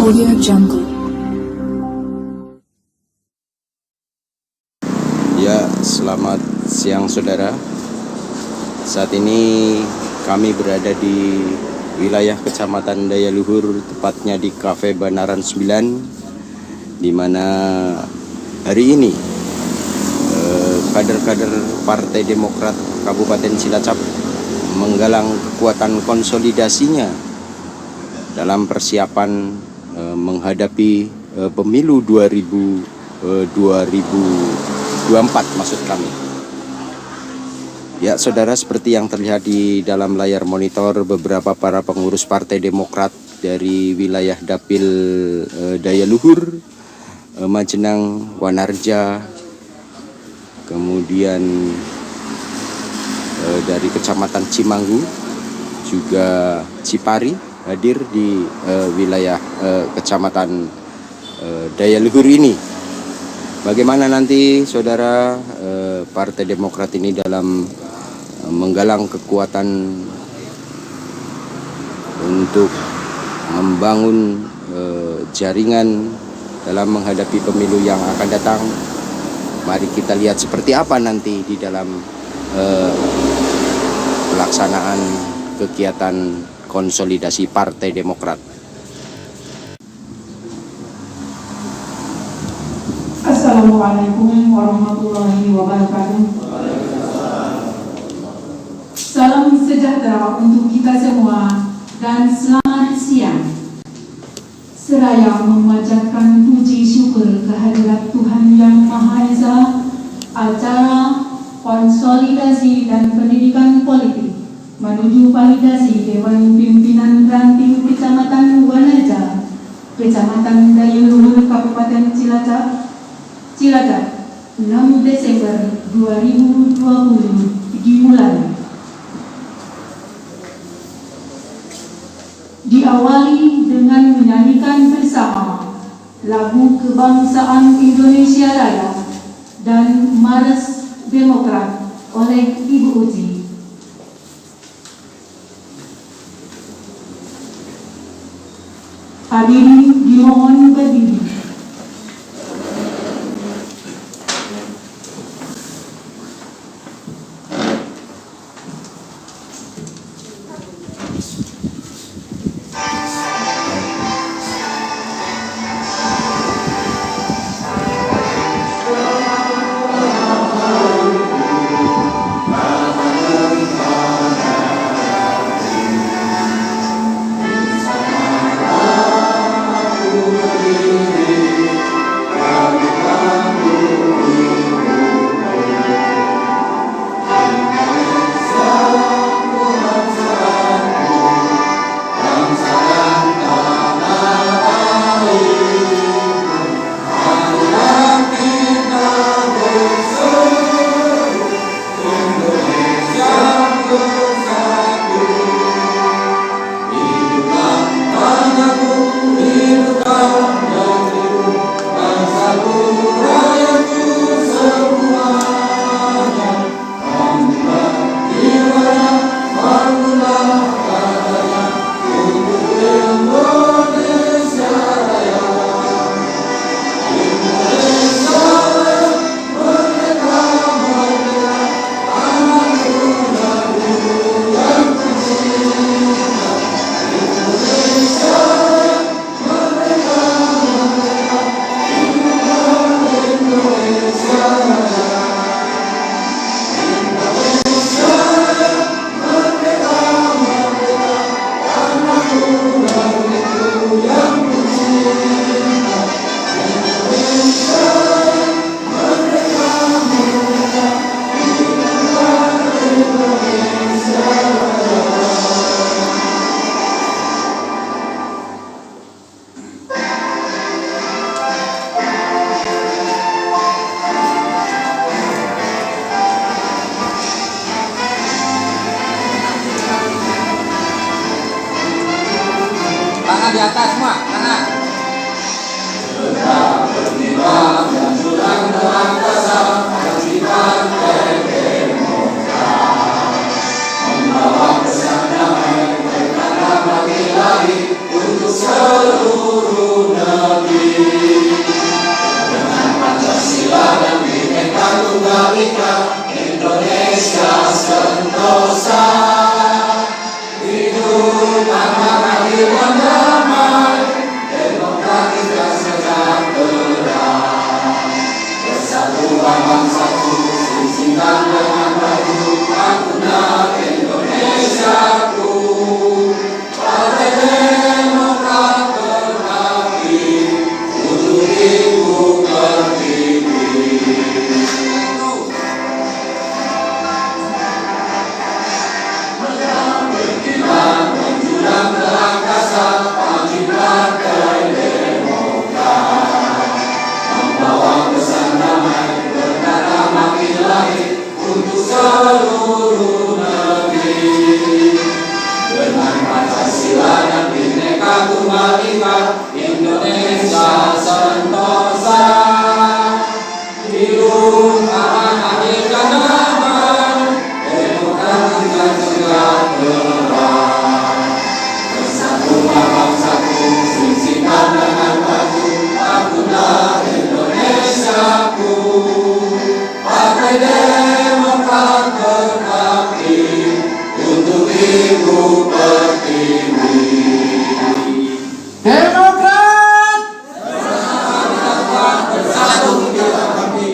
Audio Jungle. Ya, selamat siang saudara. Saat ini kami berada di wilayah Kecamatan Daya Luhur, tepatnya di Cafe Banaran 9, di mana hari ini kader-kader Partai Demokrat Kabupaten Cilacap menggalang kekuatan konsolidasinya dalam persiapan menghadapi pemilu 2024 maksud kami. Ya saudara, seperti yang terlihat di dalam layar monitor, beberapa para pengurus Partai Demokrat dari wilayah Dapil Daya Luhur, Majenang, Wanarja, kemudian dari Kecamatan Cimanggu, juga Cipari hadir di wilayah Kecamatan Daya Luhur ini. Bagaimana nanti saudara Partai Demokrat ini dalam menggalang kekuatan untuk membangun jaringan dalam menghadapi pemilu yang akan datang. Mari kita lihat seperti apa nanti di dalam pelaksanaan kegiatan konsolidasi Partai Demokrat. Assalamualaikum warahmatullahi wabarakatuh. Salam sejahtera untuk kita semua dan selamat siang. Seraya memanjatkan puji syukur kehadirat Tuhan Yang Maha Esa, acara konsolidasi dan pendidikan politik menuju validasi Dewan Pimpinan Ranting Kecamatan Wanarja, Kecamatan Daya Luhur, Kabupaten Cilacap, 6 Desember 2020 dimulai. Diawali dengan menyanyikan bersama lagu kebangsaan Indonesia Raya dan Mars Demokrat oleh Ibu Uci. Hadirin dimohon berdiri. Tangan di atas semua, tangan. Sudah bertimbang dan curang dalam kasar, kewajiban Demokrat membawa pesan damai, berkata lagi-lagi untuk seluruh bangsaku, singkat dengan baju, bangunlah Indonesiaku. Partai Demokrat berbakti, untuk ibu pertiwi. Berkibar menjulang ke angkasa, maju Partai Demokrat, membawa pesan damai, berkata makin lahir untuk seluruh negeri. Dengan Pancasila dan Bhinneka Tunggal Ika, Indonesia sentosa. Hidup aman, adil dan damai, demokrasi dan sejahtera. Bersatulah bangsaku, singkat dengan baju, bangunlah Indonesiaku. Partai Demokrat berbakti, untuk ibu pertiwi. Demokrat Bersatu kita kami.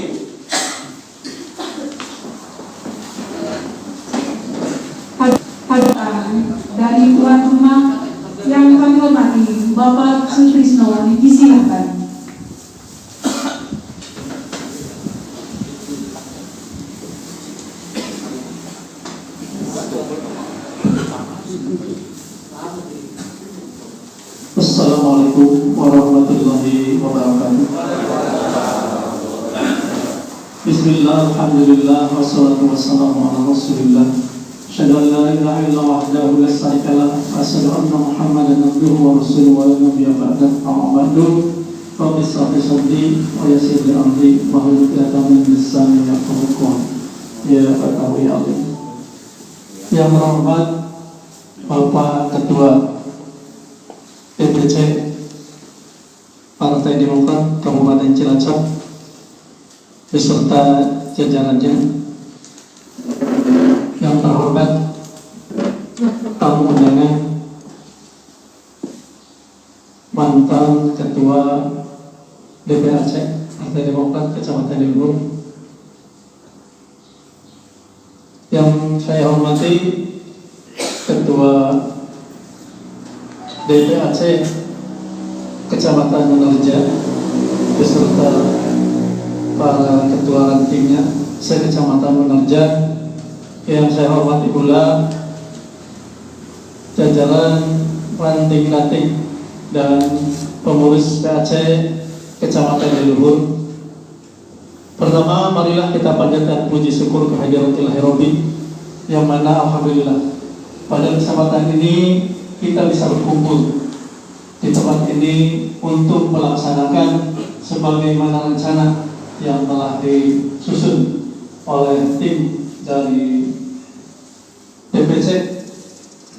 Dari tuan rumah yang kami hormati, Bapak Sutrisno, disilakan. Assalamualaikum warahmatullahi wabarakatuh. Bismillah, alhamdulillah, wassalatu wassalamu ala rasulillah. Asyhadu an la ilaha illallah wahdahu la syarika lah, wa asyhadu anna Muhammadan abduhu wa rasuluhu wa la nabiyya ba'dahu. Amma ba'du. Rabbi shrah li sadri wa yassir li amri wahlul 'uqdatam min lisani yafqahu qawli. Ya Fatawi Alim. Yang terhormat Bapak Ketua DPC Partai Demokrat Kabupaten Cilacap beserta jajarannya, yang terhormat tamu undangan mantan Ketua DPRC Partai Demokrat Kecamatan Leluhur, yang saya hormati Ketua DPRC Kecamatan Menerja beserta para ketua rantingnya se-Kecamatan Menerja, yang saya hormati pula jajaran ranting-ranting dan pengurus PAC Kecamatan Leluhur. Pertama, marilah kita panjatkan puji syukur kehadirat Ilahi Rabbi, yang mana alhamdulillah pada kesempatan ini kita bisa berkumpul di tempat ini untuk melaksanakan sebagaimana rencana yang telah disusun oleh tim dari DPC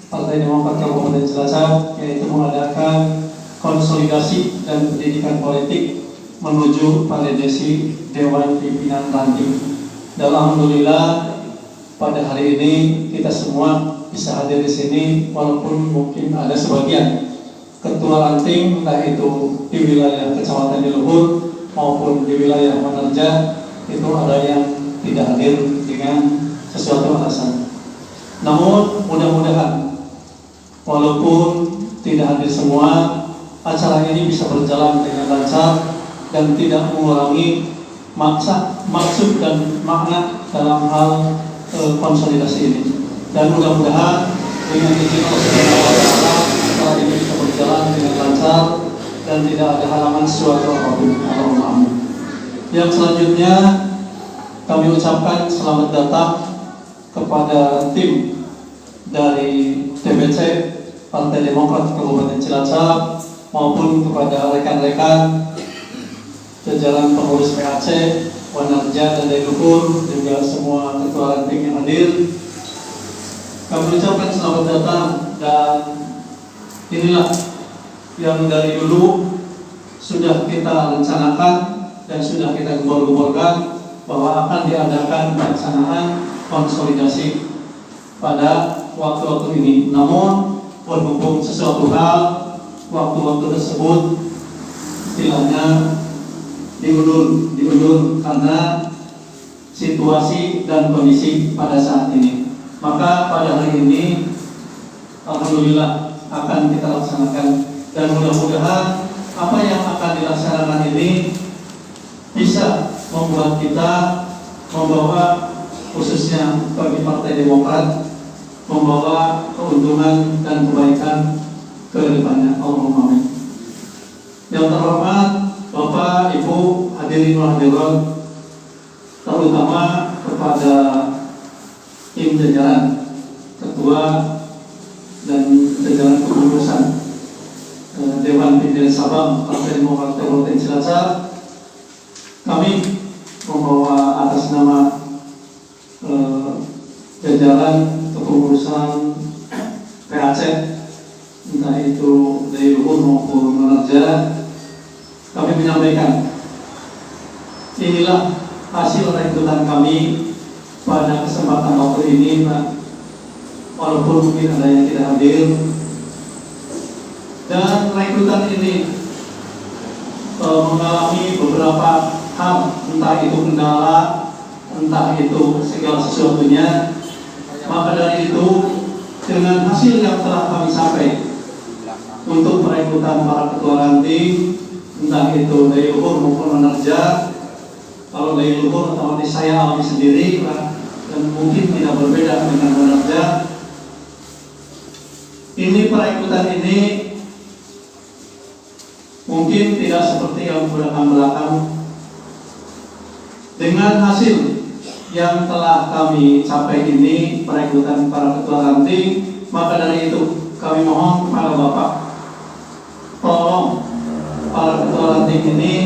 Partai Demokrat Kabupaten Cilacap, yaitu mengadakan konsolidasi dan pendidikan politik menuju validasi Dewan Pimpinan Ranting. Dan alhamdulillah pada hari ini kita semua bisa hadir di sini, walaupun mungkin ada sebagian ketua ranting entah itu di wilayah Kecamatan Leluhur maupun di wilayah Menerja itu ada yang tidak hadir dengan sesuatu alasan. Namun mudah-mudahan walaupun tidak hadir semua, acara ini bisa berjalan dengan lancar dan tidak mengurangi maksud dan makna dalam hal konsolidasi ini. Dan mudah-mudahan dengan izin Allah Subhanahu wa Ta'ala acara ini bisa berjalan dengan lancar dan tidak ada halangan suatu apapun. Allahumma amin. Yang selanjutnya kami ucapkan selamat datang kepada tim dari DPC Partai Demokrat Kabupaten Cilacap maupun kepada rekan-rekan jajaran pengurus PAC, Menerja dan Leluhur, juga semua ketua ranting yang hadir. Kami ucapkan selamat datang, dan inilah yang dari dulu sudah kita rencanakan dan sudah kita gembor-gemborkan bahwa akan diadakan pelaksanaan konsolidasi pada waktu-waktu ini. Namun berhubung sesuatu hal, waktu-waktu tersebut istilahnya diundur karena situasi dan kondisi pada saat ini. Maka pada hari ini alhamdulillah akan kita laksanakan, dan mudah-mudahan apa yang akan dilaksanakan ini bisa membuat kita membawa, khususnya bagi Partai Demokrat, membawa keuntungan dan kebaikan ke depannya. Allahumma amin. Yang terhormat Bapak, Ibu, hadirin hadirat, terutama kepada tim jajaran, ketua dan jajaran kepengurusan Dewan Pimpinan Sabang Partai Demokrat Kabupaten Cilacap, kami membawa atas nama jajaran kepengurusan PAC, entah itu dari luhur maupun menerja, kami menyampaikan inilah hasil rekrutan kami pada kesempatan waktu ini, Pak. Walaupun mungkin ada yang tidak hadir, dan rekrutan ini mengalami beberapa hal, entah itu kendala, entah itu segala sesuatunya. Maka dari itu, dengan hasil yang telah kami sampai untuk perekrutan para ketua ranting, entah itu dari luhur maupun menerja, kalau dari luhur otomatis saya alami sendiri, Pak, dan mungkin tidak berbeda dengan menerja. Ini perekrutan ini mungkin tidak seperti yang belakang. Dengan hasil yang telah kami capai ini, perekrutan para ketua ranting, maka dari itu kami mohon kepada Bapak, tolong para ketua ranting ini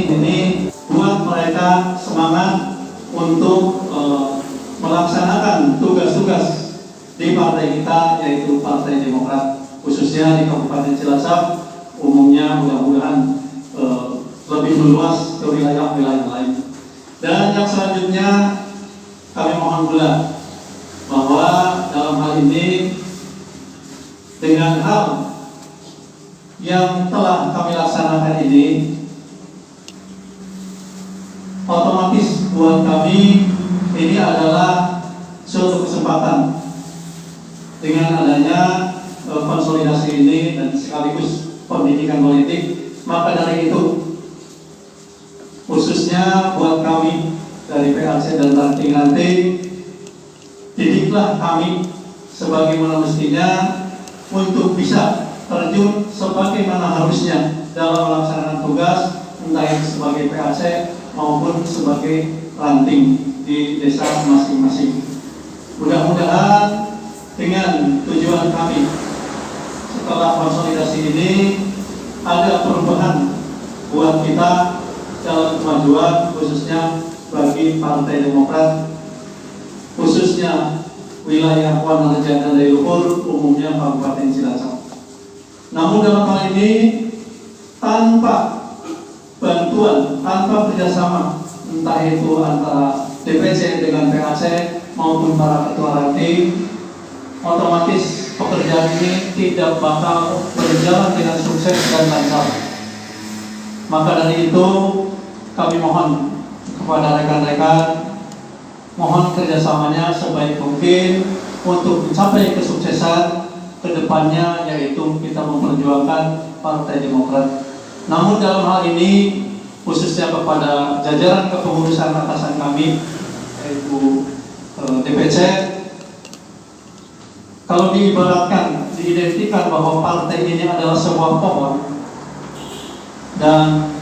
buat mereka semangat untuk melaksanakan tugas-tugas di partai kita, yaitu Partai Demokrat, khususnya di Kabupaten Cilacap. Umumnya mudah-mudahan lebih meluas ke wilayah-wilayah lain. Dan yang selanjutnya kami mohon pula bahwa dalam hal ini, dengan hal yang telah kami laksanakan ini, otomatis buat kami ini adalah suatu kesempatan dengan adanya konsolidasi ini dan sekaligus pendidikan politik. Maka dari itu, khususnya buat kami dari PAC dan ranting-ranting, didiklah kami sebagaimana mestinya untuk bisa terjun sebagaimana harusnya dalam melaksanakan tugas, entah itu sebagai PAC maupun sebagai ranting di desa masing-masing. Mudah-mudahan dengan tujuan kami setelah konsolidasi ini ada perubahan buat kita dalam kemajuan, khususnya bagi Partai Demokrat, khususnya wilayah Wanerja dan Leluhur, umumnya Kabupaten Cilacap. Namun dalam hal ini, tanpa bantuan, tanpa kerjasama, entah itu antara DPC dengan PAC maupun para ketua ranting, otomatis pekerjaan ini tidak bakal berjalan dengan sukses dan lancar. Maka dari itu, kami mohon kepada rekan-rekan, mohon kerjasamanya sebaik mungkin untuk mencapai kesuksesan kedepannya, yaitu kita memperjuangkan Partai Demokrat. Namun dalam hal ini, khususnya kepada jajaran kepengurusan atasan kami, yaitu DPC, kalau diibaratkan, diidentikan bahwa partai ini adalah sebuah pohon dan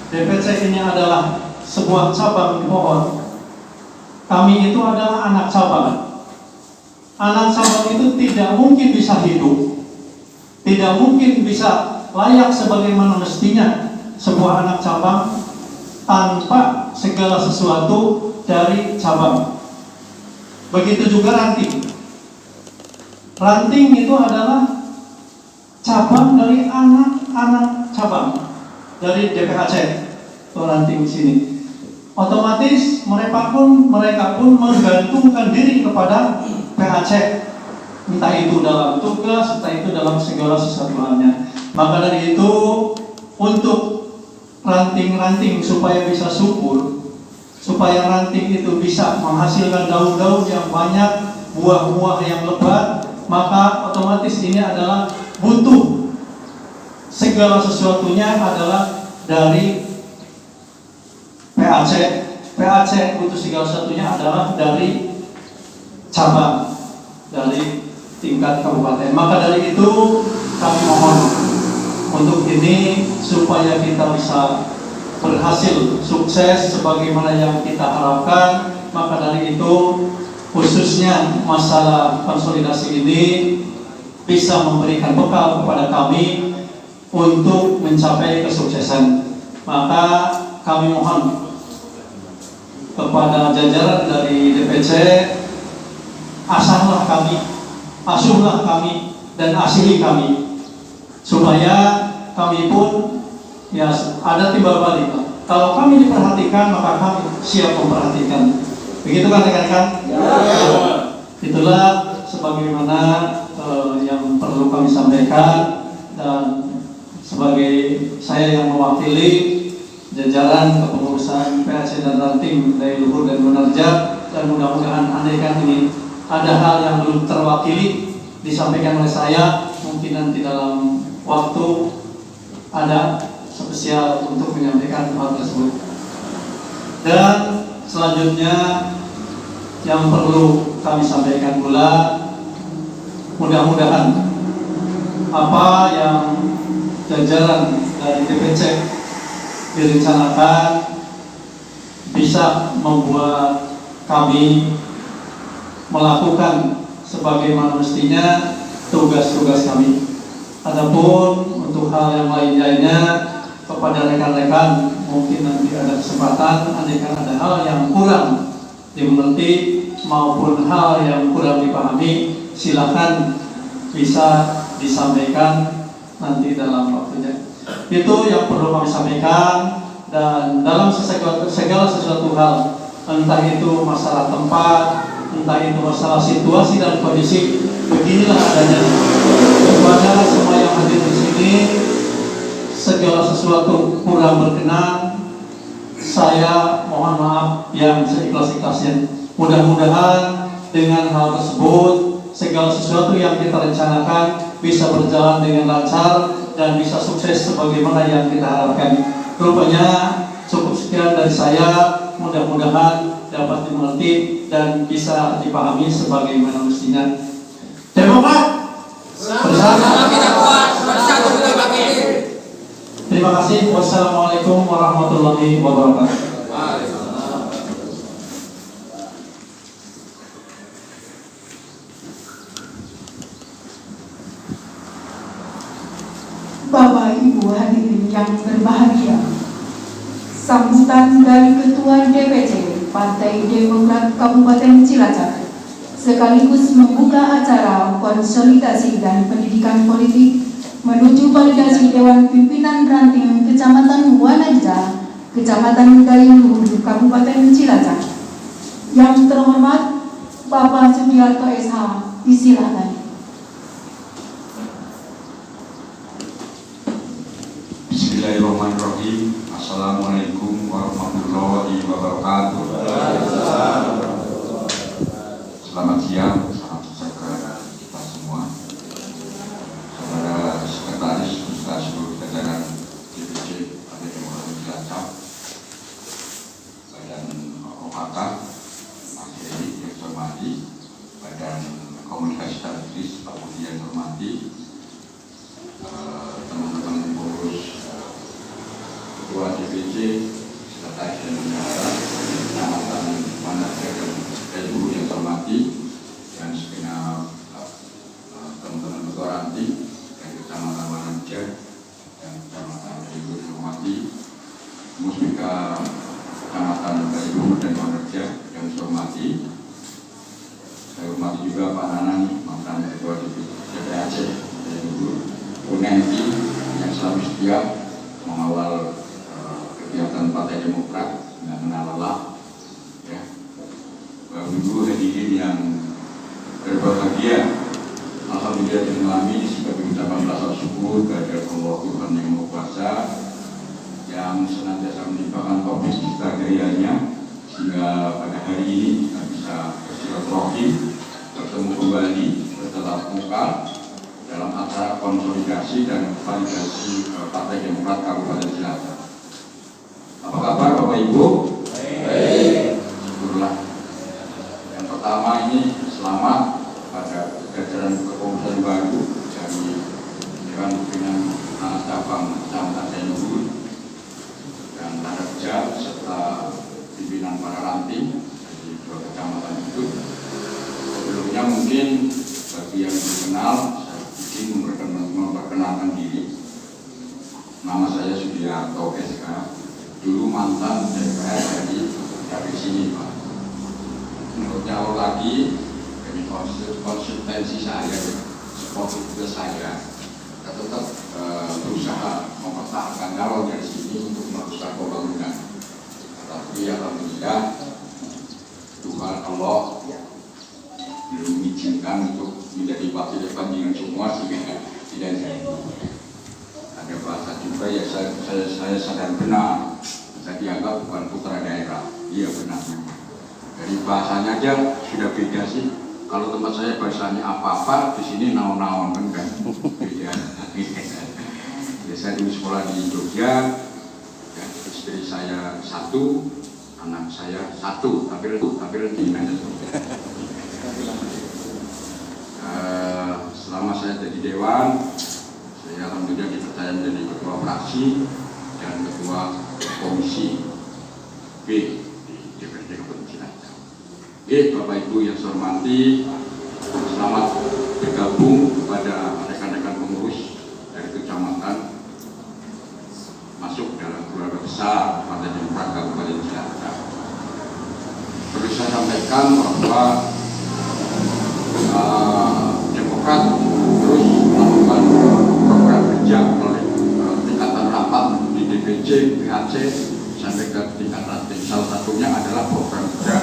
DPC ini adalah sebuah cabang pohon, kami itu adalah anak cabang. Anak cabang itu tidak mungkin bisa hidup, tidak mungkin bisa layak sebagaimana mestinya sebuah anak cabang tanpa segala sesuatu dari cabang. Begitu juga ranting. Ranting itu adalah cabang dari anak-anak cabang dari DPAC atau ranting sini. Otomatis mereka pun menggantungkan diri kepada PAC, entah itu dalam tugas, entah itu dalam segala sesuatu halnya. Maka dari itu, untuk ranting-ranting supaya bisa subur, supaya ranting itu bisa menghasilkan daun-daun yang banyak, buah-buah yang lebat, maka otomatis ini adalah butuh segala sesuatunya adalah dari PAC. PAC butuh segala sesuatunya adalah dari cabang, dari tingkat kabupaten. Maka dari itu kami mohon untuk ini supaya kita bisa berhasil sukses sebagaimana yang kita harapkan. Maka dari itu khususnya masalah konsolidasi ini bisa memberikan bekal kepada kami untuk mencapai kesuksesan. Maka kami mohon kepada jajaran dari DPC, asahlah kami, asuhlah kami, dan asihi kami, supaya kami pun ya ada timbal balik. Kalau kami diperhatikan, maka kami siap memperhatikan. Begitu kan rekan-rekan? Ya. Itulah sebagaimana yang perlu kami sampaikan, dan sebagai saya yang mewakili jajaran kepengurusan PAC dan ranting dari Luhur dan Gunarja, dan mudah-mudahan andaikan ini ada hal yang belum terwakili disampaikan oleh saya, mungkin nanti dalam waktu ada spesial untuk menyampaikan hal tersebut. Dan selanjutnya yang perlu kami sampaikan pula, mudah-mudahan apa yang jajaran dari DPC direncanakan bisa membuat kami melakukan sebagaimana mestinya tugas-tugas kami. Adapun untuk hal yang lainnya kepada rekan-rekan, mungkin nanti ada kesempatan, andaikan ada hal yang kurang dimengerti maupun hal yang kurang dipahami, silakan bisa disampaikan nanti dalam waktunya. Itu yang perlu kami sampaikan. Dan dalam segala sesuatu hal, entah itu masalah tempat, entah itu masalah situasi dan kondisi, beginilah adanya. Kepada semua yang hadir di sini, segala sesuatu kurang berkenan, saya mohon maaf yang seikhlas-ikhlasnya. Mudah-mudahan dengan hal tersebut, segala sesuatu yang kita rencanakan bisa berjalan dengan lancar dan bisa sukses sebagaimana yang kita harapkan. Rupanya cukup sekian dari saya, mudah-mudahan dapat dimengerti dan bisa dipahami sebagaimana mestinya. Demokrat bersama kita kuat, bersatu kita bangkit. Terima kasih. Wassalamualaikum warahmatullahi wabarakatuh. Bapak Ibu hadirin yang berbahagia, sambutan dari Ketua DPC Partai Demokrat Kabupaten Cilacap sekaligus membuka acara konsolidasi dan pendidikan politik menuju validasi Dewan Pimpinan Ranting Kecamatan Wanaja, Kecamatan Dayuluhur, Kabupaten Cilacap. Yang terhormat Bapak Sugiarto SH, disilakan. Bismillahirrahmanirrahim. Assalamualaikum warahmatullahi wabarakatuh. Selamat siang, salam sejahtera kita semua. Saudara Sekretaris beserta seluruh jajaran DPC Partai Demokrat Cilacap, Badan OHK, Mas Edi yang saya hormati, Badan Komunikasi Strategis Pak Budi yang saya hormati, teman-teman pengurus Ketua DPC, Sekretaris dan Bendahara, Kecamatan Wanaja dan Dayuluhur yang saya hormati, dan segenap teman-teman Ketua Ranting dari Kecamatan Wanaja dan Kecamatan Dayuluhur yang saya hormati, Musbika Kecamatan Dayuluhur dan Wanaja yang saya hormati. Saya hormati juga Pak Nanang, mantan Ketua DPC Dayuluhur, Unenti yang selalu setia mengawal kegiatan Partai Demokrat dengan kenal lelah, ya. Bapak-Ibu hadirin yang berbahagia, alhamdulillah dengan kami sebagai ucapan rasa syukur kepada Allah Tuhan yang Maha Kuasa yang senantiasa melimpahkan taufik kita darinya sehingga pada hari ini kita bisa bersilaturahmi, bertemu kembali bertatap muka dalam acara konsolidasi dan validasi Partai Demokrat Kabupaten Cilacap. Apa kabar Bapak Ibu? Baik. Syukurlah. Yang pertama ini selamat pada jajaran kepengurusan baru dari Dewan Pimpinan Cabang Kecamatan Dayuluhur dan Tarabja serta pimpinan para ranting dari dua kecamatan itu. Sebelumnya mungkin bagi yang belum kenal, saya ingin memperkenalkan diri. Nama saya Sudiarto SK, dulu mantan DPR dari sini Pak. Menurut jauh lagi, ini konsistensi saya, sportivitas saya, tetap berusaha mempertahankan calon dari sini untuk meneruskan pembangunan. Tapi alhamdulillah Tuhan Allah belum mengizinkan untuk menjadi wakil depan dengan semua sehingga tidak jadi. Ada bahasa juga ya saya sadar benar, saya dianggap bukan putra daerah. Iya benar. Dari bahasanya aja sudah beda sih. Kalau tempat saya bahasanya apa-apa, di sini naon-naon kan beda. Ya, saya dulu sekolah di Jogja, ya, istri saya 1, anak saya 1, tapi lebih banyak. Selama saya jadi dewan, saya alhamdulillah dipercaya menjadi ketua fraksi dan ketua komisi B di DPRD Kabupaten Cilacap. Bapak Ibu yang saya hormati, selamat bergabung kepada rekan-rekan pengurus dari kecamatan masuk dalam keluarga besar Partai Demokrat Kabupaten Cilacap. Perlu saya sampaikan bahwa Demokrat terus melakukan program kerja melalui tingkatan rapat di DPC, PHC sampai ke tingkat ranting. Salah satunya adalah program kerja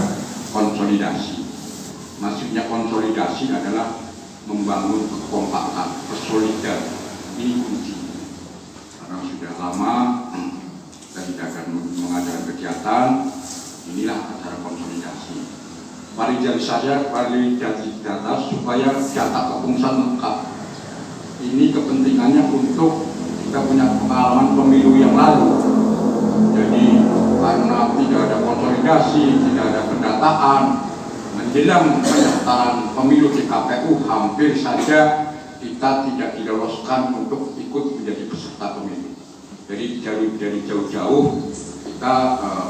konsolidasi. Maksudnya konsolidasi adalah membangun kekompakan, kesolidan. Ini kunci. Karena sudah lama kita tidak akan mengadakan kegiatan, inilah acara konsolidasi. Validasi data supaya data kepengurusan lengkap. Ini kepentingannya untuk kita punya pengalaman pemilu yang lalu. Jadi karena tidak ada konsolidasi, tidak ada pendataan, menjelang pendaftaran pemilu di KPU hampir saja kita tidak diloloskan untuk ikut menjadi peserta pemilu. Jadi dari jauh-jauh kita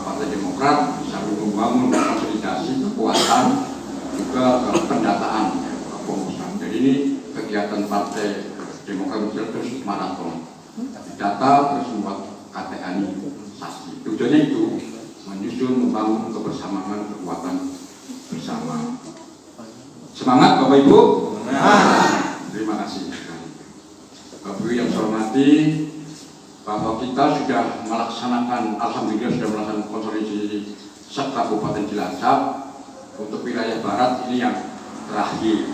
Partai Demokrat bisa membangun konsolidasi kekuatan juga pendataan kepengurusan. Jadi ini kegiatan Partai Demokrat terus maraton. Data terus membuat KTA-sasi. Tujuannya itu menyusun membangun kebersamaan kekuatan bersama. Semangat Bapak Ibu. Terima kasih. Bapak Ibu yang saya hormati, bahwa kita sudah melaksanakan, alhamdulillah sudah melaksanakan konsolidasi Kabupaten Cilacap untuk wilayah barat ini yang terakhir.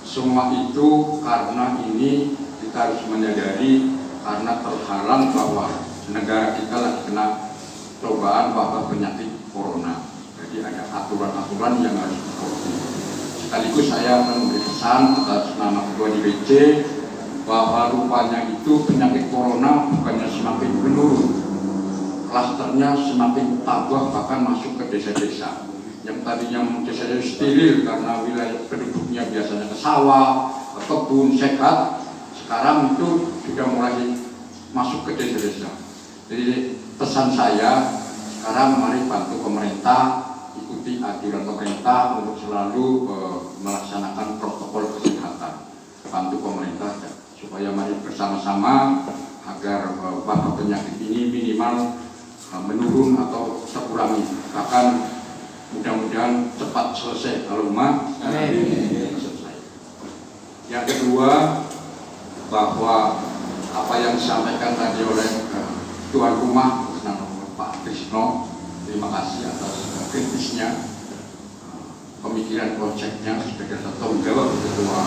Semua itu karena ini kita harus menyadari karena terhalang bahwa negara kita lagi kena cobaan wabah penyakit corona. Jadi ada aturan-aturan yang harus diikuti. Sekaligus saya memberi pesan atas nama ketua DPC bahwa rupanya itu penyakit corona bukannya semakin menurun, klasternya semakin tambah bahkan masuk ke desa-desa. Yang tadinya desa steril karena wilayah penduduknya biasanya ke sawah, ke kebun, sehat, sekarang itu sudah mulai masuk ke desa-desa. Jadi pesan saya sekarang mari bantu pemerintah, ikuti anjuran pemerintah untuk selalu melaksanakan protokol kesehatan. Bantu pemerintah supaya mari bersama-sama agar wabah penyakit ini minimal menurun atau terkurangi. Bahkan mudah-mudahan cepat selesai. Allahumma amin. Yang kedua, bahwa apa yang disampaikan tadi oleh tuan rumah Pak Krisno, terima kasih atas kritisnya, pemikiran proyeknya sebagai tanggung jawab ketua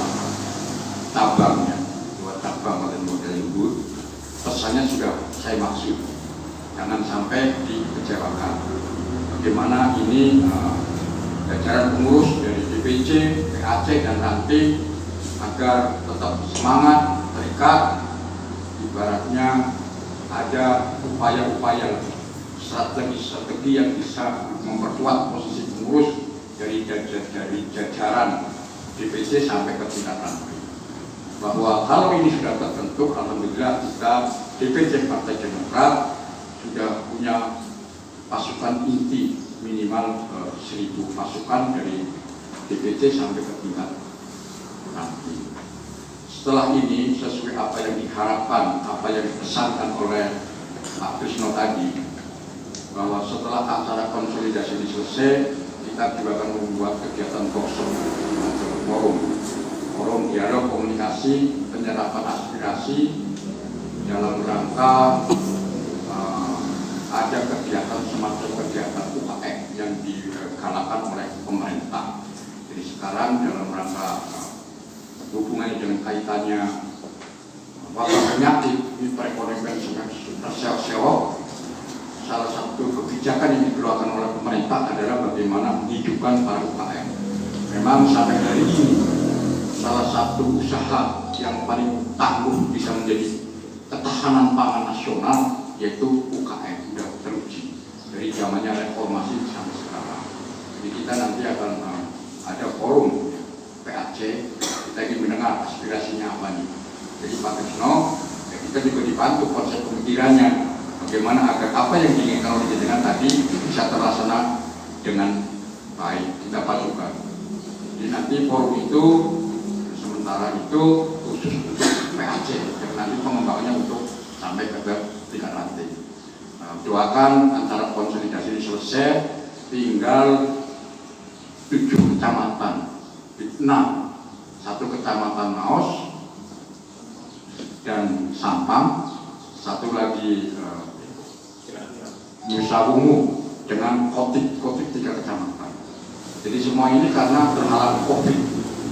cabangnya, ketua cabang Kabupaten Dayuluhur. Pesannya sudah saya maksud, jangan sampai dikecewakan. bagaimana ini jajaran pengurus dari DPC, PAC dan ranting agar tetap semangat, terikat, ibaratnya ada upaya-upaya strategi yang bisa memperkuat posisi pengurus dari jajaran DPC sampai ke tingkat ranting. Bahwa kalau ini sudah terbentuk, alhamdulillah kita DPC Partai Demokrat sudah punya pasukan inti minimal 1.000 pasukan dari DPC sampai ke tingkat ranting. Setelah ini sesuai apa yang diharapkan, apa yang dipesankan oleh Pak Krisno tadi, bahwa setelah acara konsolidasi ini selesai, kita juga akan membuat kegiatan talkshow atau forum dialog komunikasi penyerapan aspirasi dalam rangka ada kegiatan semacam kegiatan UKM yang digalakan oleh pemerintah. Jadi sekarang dalam rangka hubungannya dengan kaitannya wabah penyakit di perekonomian terseok-seok, salah satu kebijakan yang dikeluarkan oleh pemerintah adalah bagaimana menghidupkan para UKM. Memang sampai hari ini salah satu usaha yang paling tangguh bisa menjadi ketahanan pangan nasional yaitu UKM, sudah teruji dari zamannya reformasi sampai sekarang. Jadi kita nanti akan ada forum PAC, kita ingin mendengar aspirasinya apa nih. Jadi Pak Krisno, kita juga dibantu konsep pemikirannya, bagaimana agar apa yang diinginkan oleh jenengan tadi bisa terlaksana dengan baik, kita padukan. Jadi nanti forum itu sementara itu khusus untuk PAC, dan nanti pengembangannya untuk sampai ke tingkat ranting. Doakan antara konsolidasi ini selesai, tinggal 7 kecamatan, 6, 1 kecamatan Maos dan Sampang, 1 lagi Nusa Ungu dengan Kotik 3 kecamatan. Jadi semua ini karena terhalang COVID.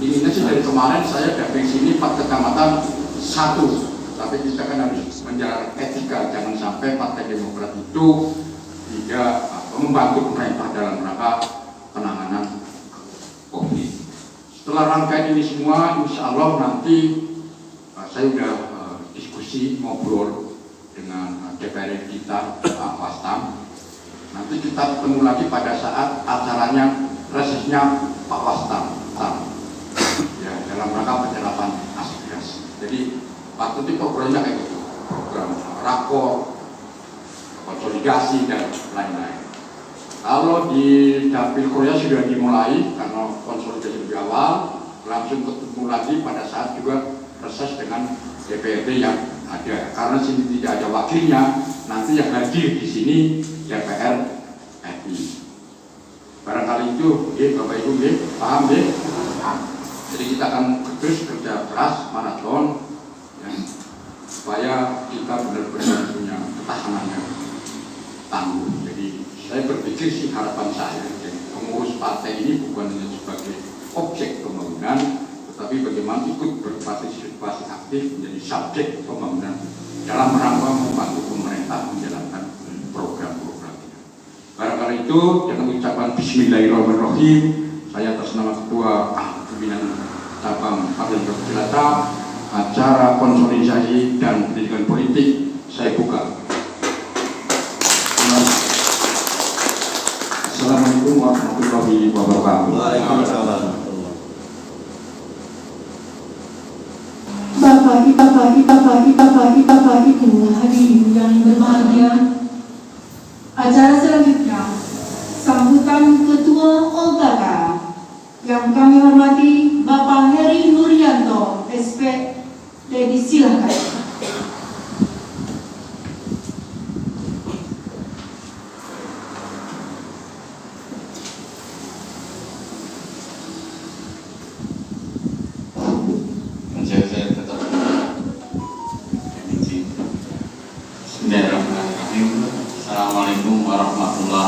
Inginnya sih dari kemarin saya datang sini 4 kecamatan 1. Tapi kita kan harus menjalankan etika, jangan sampai Partai Demokrat itu tidak membantu pemerintah dalam rangka penanganan COVID. Setelah rangkaian ini semua, insya Allah nanti saya sudah diskusi, ngobrol dengan DPR kita, Pak Wastam. Nanti kita ketemu lagi pada saat acaranya, resesnya Pak Wastam. Ya, dalam rangka penyerapan aspirasi. Jadi waktu itu programnya kayak gitu, program rakor, konsolidasi dan lain-lain. Kalau di dapil Korea sudah dimulai karena konsolidasi lebih awal, langsung ketemu lagi pada saat juga reses dengan DPRD yang ada. Karena sini tidak ada wakilnya, nanti yang hadir di sini DPR RI. Barangkali itu, Bapak Ibu, paham ya? Jadi kita akan terus kerja keras, maraton, supaya kita benar-benar punya ketahanan yang tangguh. Jadi saya berpikir sih harapan saya, jadi pengurus partai ini bukan hanya sebagai objek pembangunan, tetapi bagaimana ikut berpartisipasi aktif menjadi subjek pembangunan dalam rangka membantu pemerintah menjalankan program-program ini. Barangkali itu dengan ucapan Bismillahirrahmanirrahim, saya atas nama Ketua Pimpinan Cabang Partai Demokrat Cilacap, acara konsolidasi dan pendidikan politik saya buka. Assalamualaikum warahmatullahi wabarakatuh. Waalaikumsalam. Bapak, Ibu hadirin yang berbahagia, acara selanjutnya sambutan Ketua OKK yang kami hormati Bapak Heri Nuryanto, SP. Jadi silakan. Saya tetap Bismillahirrahmanirrahim. Assalamualaikum warahmatullahi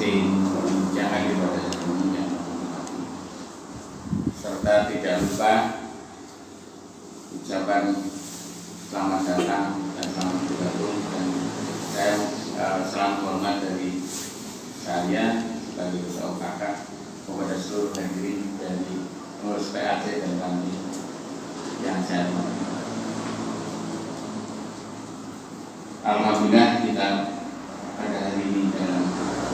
izin berbincang pada ini yang serta tidak lupa ucapan selamat datang dan selamat bergabung, dan saya salam hormat dari saya sebagai ketua UKK kepada seluruh hadirin dari pengurus PAC dan kami yang saya hormati. Alhamdulillah kita pada hari ini dalam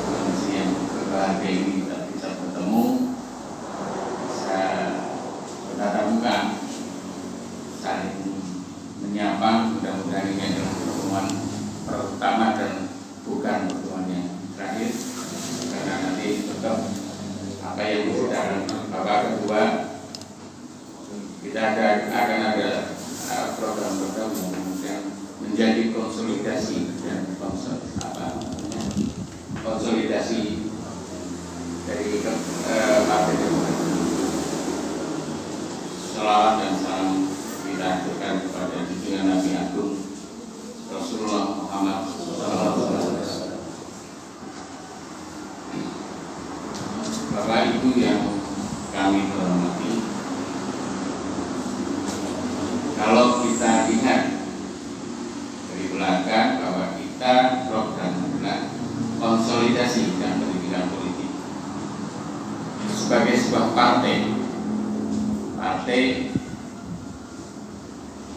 kondisi yang berbahagia ini kita bisa bertemu, bisa bertatap muka, saling menyapa. Mudah-mudahan ini adalah pertemuan pertama dan bukan pertemuan yang terakhir, karena nanti tetap apa yang disebutkan Bapak Ketua, kita akan ada program-program yang kemudian menjadi konsolidasi dan konsolidasi dari Partai Demokrat. Salawat dan salam kita aturkan kepada junjungan Nabi Agung Rasulullah Muhammad SAW. Bapak Ibu yang kami hormati, kalau kita lihat dari belakang bahwa kita program adalah konsolidasi dan pendidikan politik sebagai sebuah partai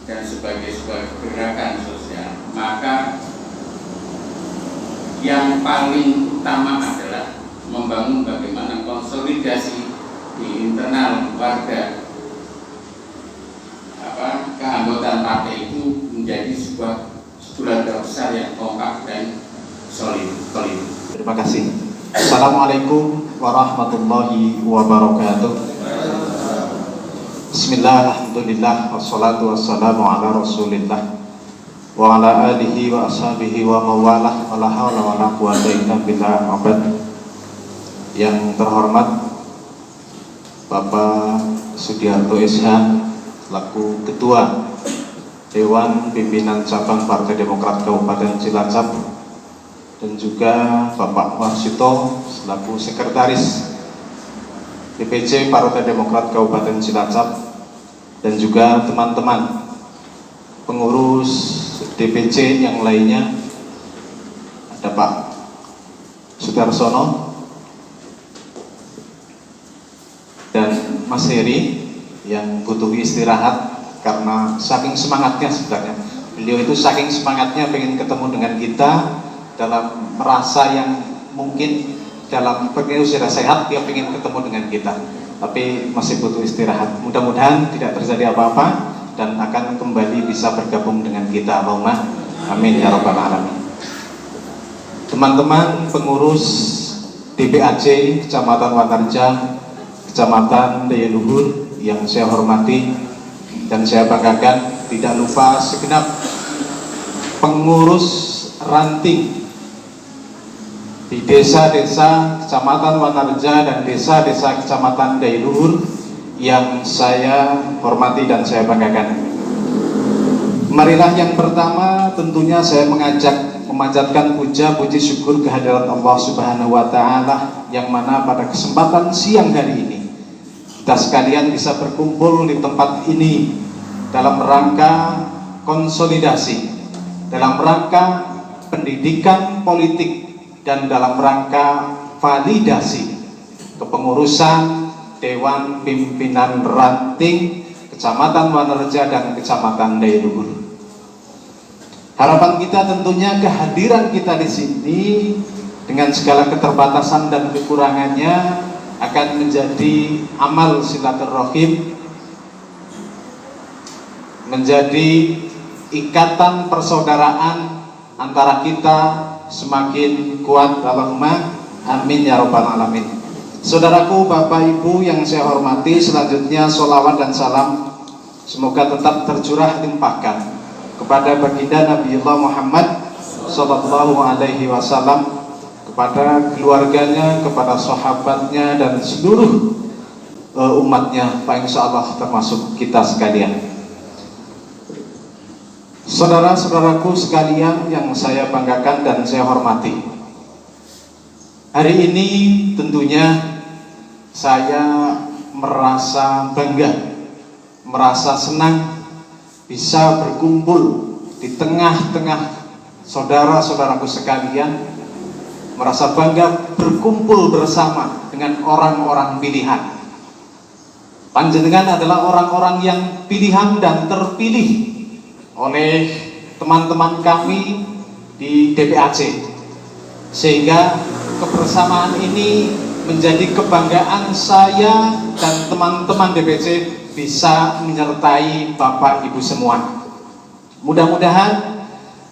dan sebagai sebuah gerakan sosial, maka yang paling utama adalah membangun bagaimana konsolidasi di internal warga keanggotaan partai itu menjadi sebuah keluarga besar yang kompak dan solid. Terima kasih. Assalamualaikum warahmatullahi wabarakatuh. Bismillah, alhamdulillah, wassalatu wassalamu ala rasulillah wa ala alihi wa ashabihi wa mawalah, wa la hawla wa la quwwata illa billah. Yang terhormat Bapak Sudiarto SH selaku Ketua Dewan Pimpinan Cabang Partai Demokrat Kabupaten Cilacap, dan juga Bapak Warsito selaku Sekretaris DPC Partai Demokrat Kabupaten Cilacap, dan juga teman-teman pengurus DPC yang lainnya. Ada Pak Sudarsono dan Mas Heri yang butuh istirahat karena saking semangatnya. Sebenarnya beliau itu saking semangatnya pengen ketemu dengan kita dalam merasa yang mungkin dalam beliau sudah sehat, dia pengen ketemu dengan kita, tapi masih butuh istirahat. Mudah-mudahan tidak terjadi apa-apa dan akan kembali bisa bergabung dengan kita. Allahumma amin ya rabbal alamin. Teman-teman pengurus DPAC Kecamatan Wanarja, Kecamatan Daya Luhur yang saya hormati dan saya banggakan, tidak lupa segenap pengurus ranting di desa-desa Kecamatan Wanarja dan desa-desa Kecamatan Daya Luhur yang saya hormati dan saya banggakan. Marilah yang pertama tentunya saya memanjatkan puja puji syukur kehadirat Allah Subhanahu wa taala, yang mana pada kesempatan siang hari ini kita sekalian bisa berkumpul di tempat ini dalam rangka konsolidasi, dalam rangka pendidikan politik, dan dalam rangka validasi kepengurusan Dewan Pimpinan Ranting Kecamatan Wanarja dan Kecamatan Daya Luhur. Harapan kita tentunya kehadiran kita di sini dengan segala keterbatasan dan kekurangannya akan menjadi amal silaturahim, menjadi ikatan persaudaraan antara kita semakin kuat. Allahumma amin ya rabbal alamin. Saudaraku, Bapak Ibu yang saya hormati, selanjutnya sholawat dan salam semoga tetap tercurah limpahkan kepada baginda Nabiullah Muhammad sallallahu alaihi wasallam, kepada keluarganya, kepada sahabatnya, dan seluruh umatnya, insya Allah termasuk kita sekalian. Saudara-saudaraku sekalian yang saya banggakan dan saya hormati, Hari ini tentunya saya merasa bangga, merasa senang bisa berkumpul di tengah-tengah saudara-saudaraku sekalian, merasa bangga berkumpul bersama dengan orang-orang pilihan. Panjenengan adalah orang-orang yang pilihan dan terpilih oleh teman-teman kami di DPAC, sehingga kebersamaan ini menjadi kebanggaan saya dan teman-teman DPC bisa menyertai Bapak Ibu semua. Mudah-mudahan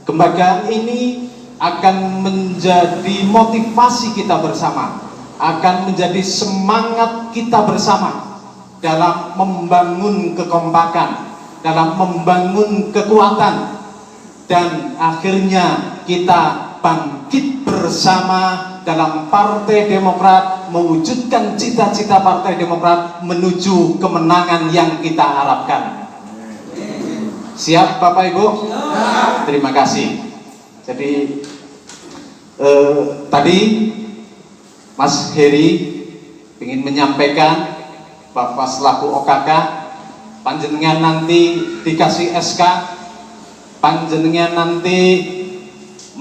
kebanggaan ini akan menjadi motivasi kita bersama, akan menjadi semangat kita bersama dalam membangun kekompakan, dalam membangun kekuatan, dan akhirnya kita bangkit bersama dalam Partai Demokrat, mewujudkan cita-cita Partai Demokrat menuju kemenangan yang kita harapkan. Siap Bapak Ibu? Terima kasih. Jadi tadi Mas Heri ingin menyampaikan bahwa selaku OKK, panjenengan nanti dikasih SK, panjenengan nanti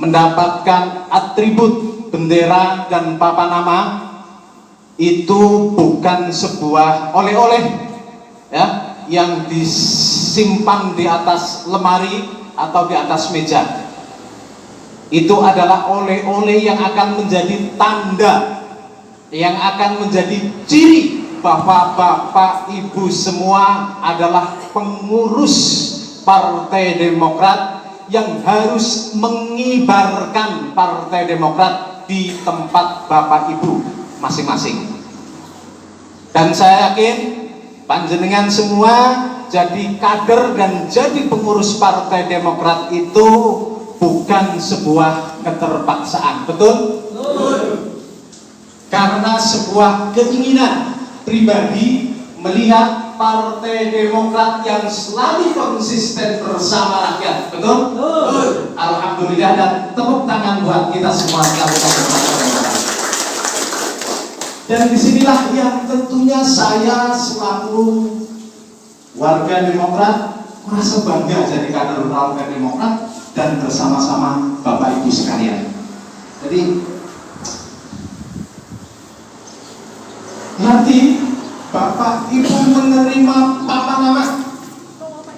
mendapatkan atribut bendera dan papan nama. Itu bukan sebuah oleh-oleh ya, yang disimpan di atas lemari atau di atas meja. Itu adalah oleh-oleh yang akan menjadi tanda, yang akan menjadi ciri bahwa Bapak Ibu semua adalah pengurus Partai Demokrat yang harus mengibarkan Partai Demokrat di tempat Bapak Ibu masing-masing. Dan saya yakin panjenengan semua jadi kader dan jadi pengurus Partai Demokrat itu bukan sebuah keterpaksaan, betul? Betul. Karena sebuah keinginan pribadi melihat Partai Demokrat yang selalu konsisten bersama rakyat, betul? Betul. Alhamdulillah, dan tepuk tangan buat kita semua sekali. Dan disinilah yang tentunya saya selaku warga Demokrat merasa bangga jadi kader Partai Demokrat dan bersama-sama Bapak Ibu sekalian. Jadi nanti Bapak Ibu menerima papan nama,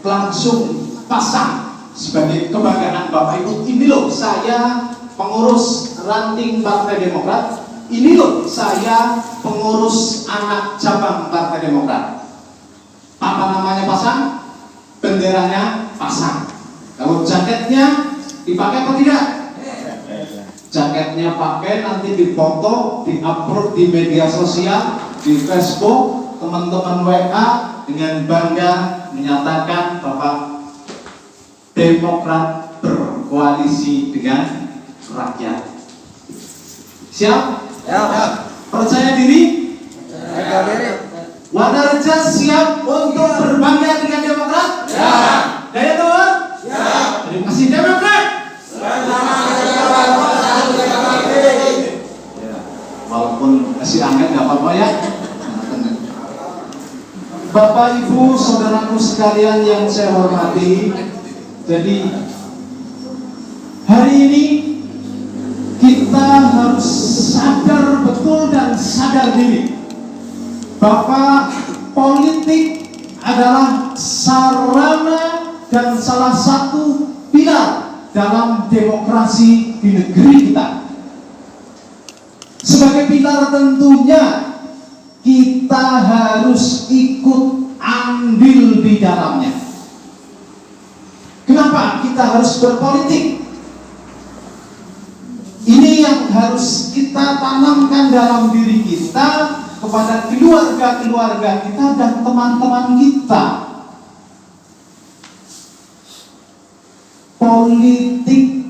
langsung pasang sebagai kebanggaan Bapak Ibu. Ini loh saya pengurus ranting Partai Demokrat, ini loh saya pengurus anak cabang Partai Demokrat. Papan namanya pasang, benderanya pasang. Kalau jaketnya dipakai apa tidak? Jaketnya pakai, nanti difoto, diupload di media sosial, di Facebook. Teman-teman WA dengan bangga menyatakan bahwa Demokrat berkoalisi dengan rakyat. Siap? Siap. Percaya diri? Percaya diri. Wadarja siap untuk berbangga dengan Demokrat? Ya. Daya Tuhan? Ya. Terima kasih Demokrat. Walaupun masih anget nggak apa-apa ya. Bapak Ibu saudaraku sekalian yang saya hormati, jadi hari ini kita harus sadar betul dan sadar diri bahwa politik adalah sarana dan salah satu pilar dalam demokrasi di negeri kita. Sebagai pilar tentunya kita harus ikut andil di dalamnya. Kenapa kita harus berpolitik? Ini yang harus kita tanamkan dalam diri kita, kepada keluarga-keluarga kita dan teman-teman kita. Politik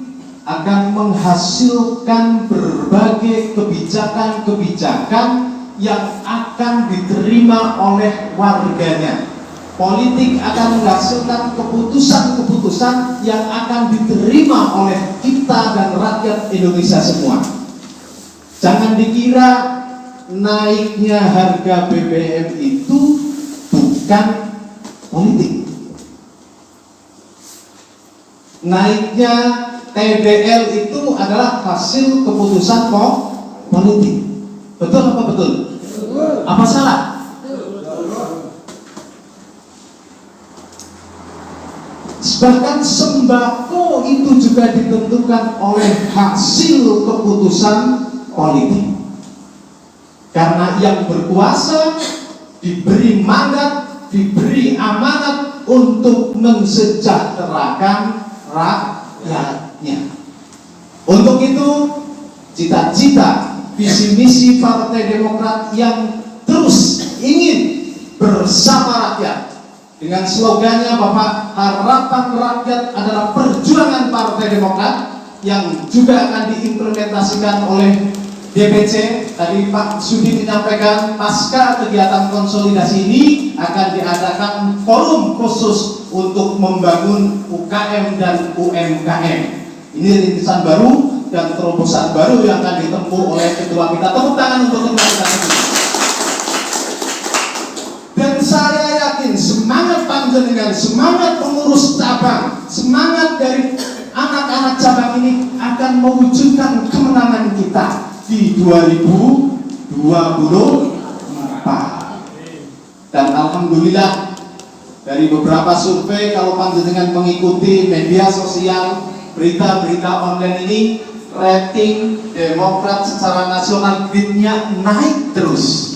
akan menghasilkan berbagai kebijakan-kebijakan yang akan diterima oleh warganya. Politik akan menghasilkan keputusan-keputusan yang akan diterima oleh kita dan rakyat Indonesia semua. Jangan dikira naiknya harga BBM itu bukan politik. Naiknya TDL itu adalah hasil keputusan politik. Betul apa betul? Apa salah? Bahkan sembako itu juga ditentukan oleh hasil keputusan politik. Karena yang berkuasa diberi mandat, diberi amanat untuk mensejahterakan rakyatnya. Untuk itu, cita-cita visi misi Partai Demokrat yang terus ingin bersama rakyat dengan slogannya Bapak, harapan rakyat adalah perjuangan Partai Demokrat, yang juga akan diimplementasikan oleh DPC. Tadi Pak Sudi menyampaikan pasca kegiatan konsolidasi ini akan diadakan forum khusus untuk membangun UKM dan UMKM. Ini rintisan baru dan terobosan baru yang akan ditempuh oleh ketua kita. Tepuk tangan untuk ketua kita sendiri. Dan saya yakin semangat panjenengan, semangat pengurus cabang, semangat dari anak-anak cabang ini akan mewujudkan kemenangan kita di 2024. Dan alhamdulillah dari beberapa survei, kalau panjenengan mengikuti media sosial, berita-berita online ini, rating Demokrat secara nasional gridnya naik terus.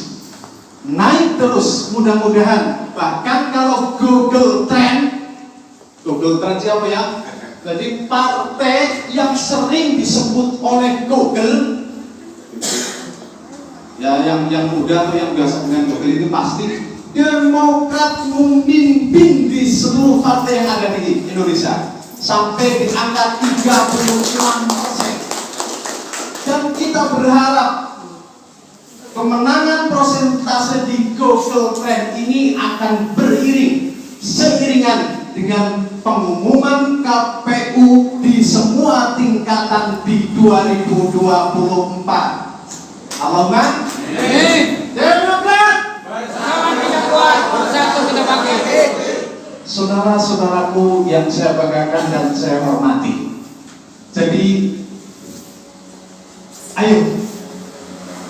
Mudah-mudahan bahkan kalau Google Trend siapa ya? Jadi partai yang sering disebut oleh Google, ya yang muda atau yang biasa dengan Google itu pasti Demokrat memimpin di seluruh partai yang ada di Indonesia sampai di angka 36%. Dan kita berharap kemenangan prosentase di Google Trend ini akan seiringan dengan pengumuman KPU di semua tingkatan di 2024. Allahumma amin. Demokrat bersama kita kuat, bersatu kita bangkit. Saudara-saudaraku yang saya banggakan dan saya hormati. Jadi, ayo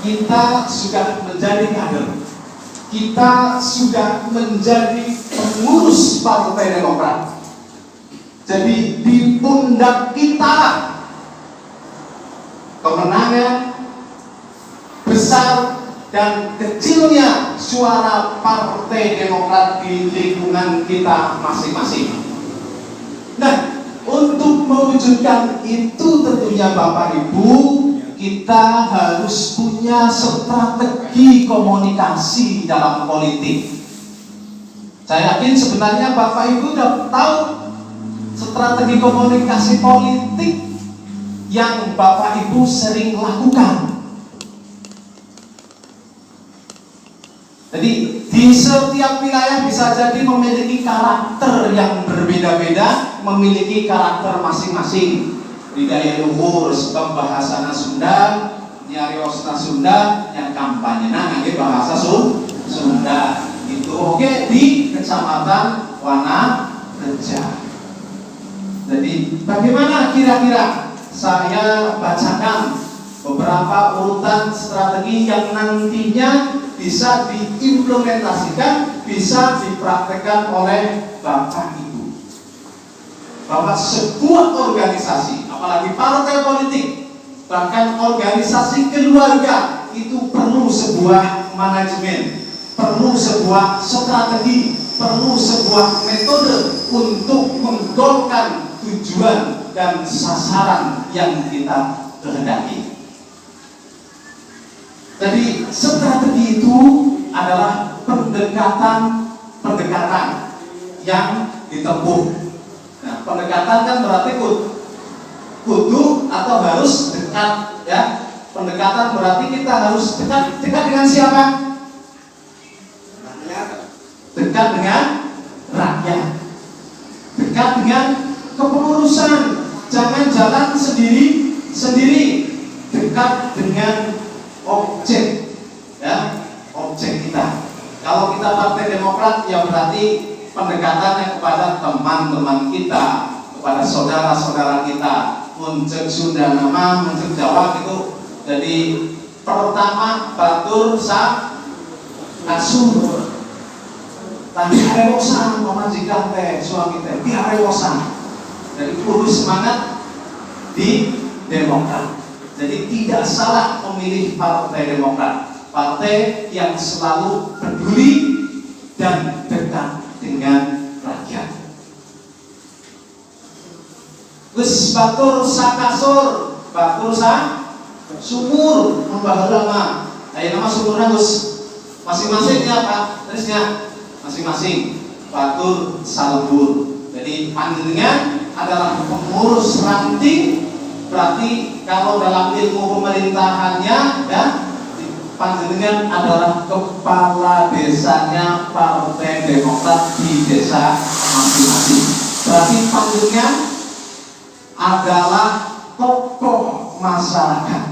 kita sudah menjadi kader, kita sudah menjadi pengurus Partai Demokrat. Jadi di pundak kita kemenangan besar dan kecilnya suara Partai Demokrat di lingkungan kita masing-masing. Nah, untuk mewujudkan itu tentunya Bapak Ibu, kita harus punya strategi komunikasi dalam politik. Saya yakin sebenarnya Bapak Ibu sudah tahu strategi komunikasi politik yang Bapak Ibu sering lakukan. Jadi di setiap wilayah bisa jadi memiliki karakter yang berbeda-beda, memiliki karakter masing-masing. Di daya luhur sebab bahasa Sunda, nyariosna Sunda, yang kampanye nanti bahasa Sunda. Itu oke di Kecamatan Wanareja. Jadi bagaimana kira-kira saya bacakan beberapa urutan strategi yang nantinya bisa diimplementasikan, bisa dipraktekkan oleh Bapak Ibu. Bahwa sebuah organisasi, apalagi partai politik, bahkan organisasi keluarga, itu perlu sebuah manajemen, perlu sebuah strategi, perlu sebuah metode untuk menggolkan tujuan dan sasaran yang kita kehendaki. Jadi strategi itu adalah pendekatan yang ditempuh. Nah, pendekatan kan berarti kudu atau harus dekat, ya. Pendekatan berarti kita harus dekat dengan siapa? Dekat dengan rakyat. Dekat dengan kepengurusan. Jangan jalan sendiri. Dekat dengan objek, ya, objek kita. Kalau kita Partai Demokrat, ya berarti pendekatannya kepada teman-teman kita, kepada saudara-saudara kita, muncul Sunda nama, muncul Jawa gitu. Jadi pertama batur asur, tadi arewosan memajikan teh suami teh, di arewosan. Jadi perlu semangat di Demokrat. Jadi tidak salah memilih Partai Demokrat, partai yang selalu peduli dan dekat dengan rakyat. Gus batur sakasur, batur sumur membahalama. Ayo nama sumurnya Gus masing-masing ya Pak, terusnya masing-masing batur salebur. Jadi panjenengan adalah pengurus ranting. Berarti kalau dalam ilmu pemerintahannya, ya, panjenengan adalah kepala desanya Partai Demokrat di desa masing-masing. Berarti panjenengan adalah tokoh masyarakat.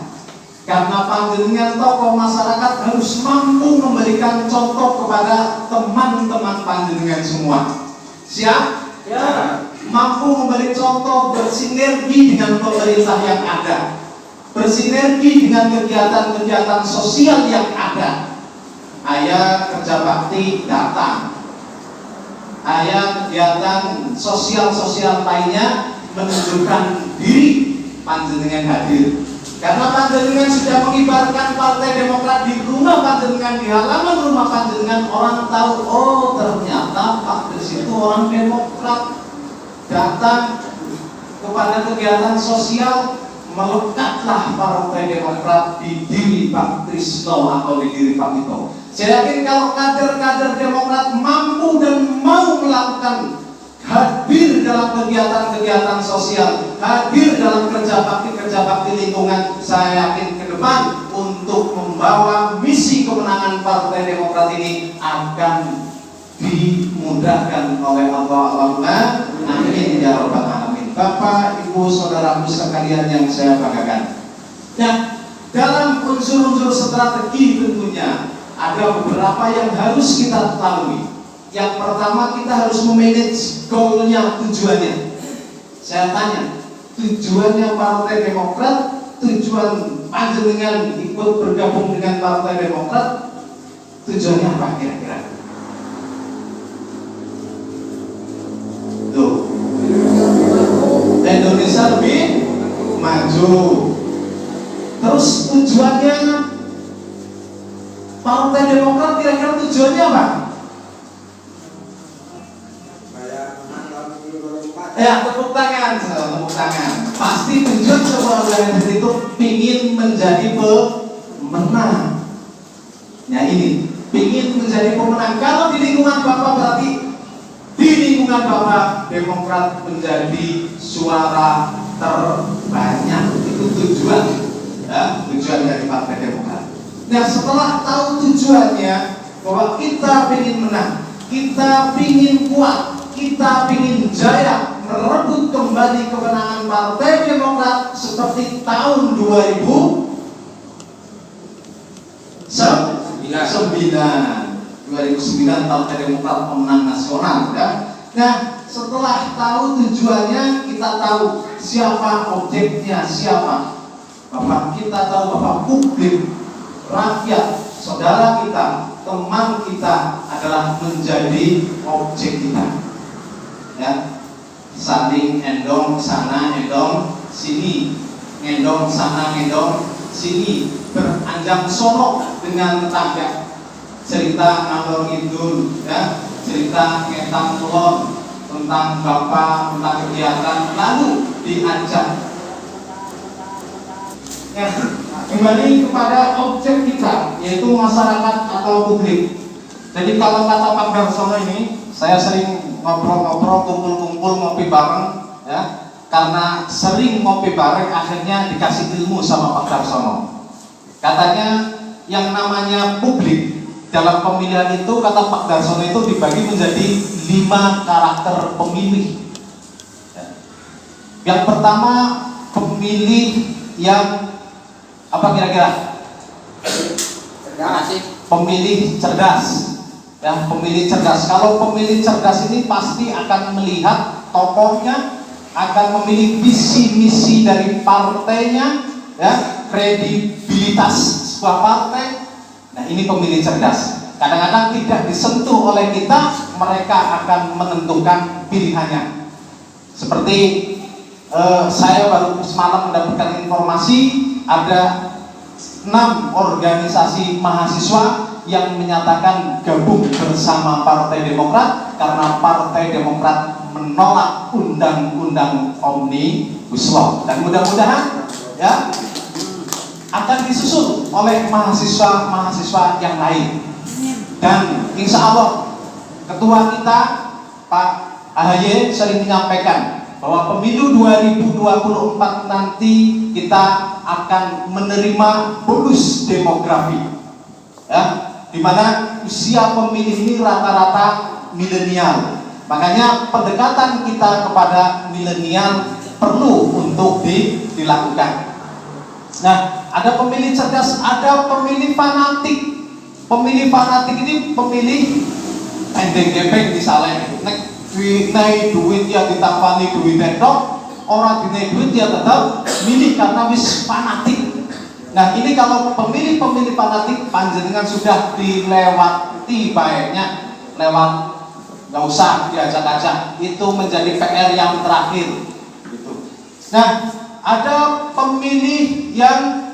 Karena panjenengan tokoh masyarakat harus mampu memberikan contoh kepada teman-teman panjenengan semua. Siap? Ya. Mampu memberi contoh, bersinergi dengan pemerintah yang ada, bersinergi dengan kegiatan-kegiatan sosial yang ada. Ayah kerja bakti datang, ayah kegiatan sosial-sosial lainnya menunjukkan diri, panjenengan hadir. Karena panjenengan sudah mengibarkan Partai Demokrat di rumah panjenengan, di halaman rumah panjenengan, orang tahu, oh ternyata Pak Kris itu orang Demokrat. Datang kepada kegiatan sosial, melekatlah Partai Demokrat di diri Pak Trisno atau di diri Pak Tito. Saya yakin kalau kader-kader Demokrat mampu dan mau melakukan, hadir dalam kegiatan-kegiatan sosial, hadir dalam kerja bakti lingkungan, saya yakin ke depan untuk membawa misi kemenangan Partai Demokrat ini akan dimudahkan oleh Allah. Allahumma amin ya rabbal alamin. Bapak, Ibu, saudaraku sekalian yang saya banggakan. Nah, dalam unsur-unsur strategi tentunya ada beberapa yang harus kita ketahui. Yang pertama, kita harus memanage goalnya, tujuannya. Saya tanya, tujuannya Partai Demokrat, tujuan panjenengan ikut bergabung dengan Partai Demokrat, tujuannya apa kira-kira? Tuh, Indonesia lebih maju. Terus tujuannya Partai Demokrat kira-kira tujuannya apa? Ya, tepuk tangan, tepuk tangan. Pasti tujuan sebuah organisasi itu ingin menjadi pemenang. Ya ini, ingin menjadi pemenang. Kalau di lingkungan Bapak berarti di lingkungan Bapak Demokrat menjadi suara terbanyak. Itu tujuan, ya, tujuan dari Partai Demokrat. Nah, setelah tahu tujuannya bahwa kita ingin menang, kita ingin kuat, kita ingin jaya merebut kembali kemenangan Partai Demokrat seperti tahun 2009 Partai Demokrat pemenang nasional, ya. Nah, setelah tahu tujuannya, kita tahu siapa objeknya, siapa. Bapak kita tahu, Bapak publik, rakyat, saudara kita, teman kita adalah menjadi objek kita. Ya, saling endong sana, endong sini, endong sana, endong sini, beranjang sonok dengan tetangga. Cerita ngalor ngidul, ya, cerita ngetang telon tentang bapak, tentang kegiatan, lalu diajak. Ya, kembali kepada objek kita, yaitu masyarakat atau publik. Jadi kalau kata Pak Darsono ini, saya sering ngobrol-ngobrol, kumpul-kumpul, ngopi bareng, ya. Karena sering ngopi bareng, akhirnya dikasih ilmu sama Pak Darsono. Katanya yang namanya publik dalam pemilihan itu, kata Pak Darsono, itu dibagi menjadi 5 karakter pemilih. Yang pertama, pemilih yang apa kira-kira? Terima kasih. Pemilih cerdas, ya, pemilih cerdas. Kalau pemilih cerdas ini pasti akan melihat tokohnya, akan memilih visi misi dari partainya, ya, kredibilitas sebuah partai. Nah, ini pemilih cerdas. Kadang-kadang tidak disentuh oleh kita, mereka akan menentukan pilihannya. Seperti saya baru semalam mendapatkan informasi ada 6 organisasi mahasiswa yang menyatakan gabung bersama Partai Demokrat karena Partai Demokrat menolak undang-undang Omnibus Law, dan mudah-mudahan ya akan disusul oleh mahasiswa-mahasiswa yang lain. Dan insya Allah ketua kita Pak AHY sering menyampaikan bahwa pemilu 2024 nanti kita akan menerima bonus demografi, ya, di mana usia pemilih ini rata-rata milenial. Makanya pendekatan kita kepada milenial perlu untuk dilakukan. Nah, ada pemilih cerdas, ada pemilih fanatik. Pemilih fanatik ini pemilih pendek gepeng misalnya, naik duit ya ditambani duit endok, orang dinaik duit dia tetap milih karena wis fanatik. Nah, ini kalau pemilih-pemilih fanatik panjenengan sudah dilewati baiknya, lewat, nggak usah diajak-ajak, itu menjadi PR yang terakhir gitu. Nah, ada pemilih yang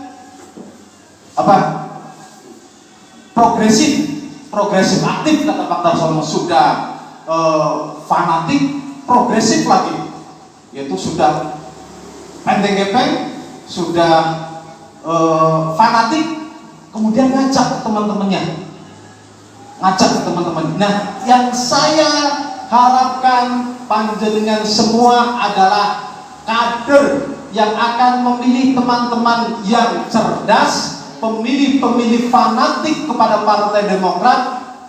progresif aktif, kata Pak Darsono, sudah fanatik, progresif lagi, yaitu sudah pendek gepeng, sudah fanatik, kemudian ngajak teman-temannya, Nah, yang saya harapkan panjenengan semua adalah kader yang akan memilih teman-teman yang cerdas, pemilih-pemilih fanatik kepada Partai Demokrat,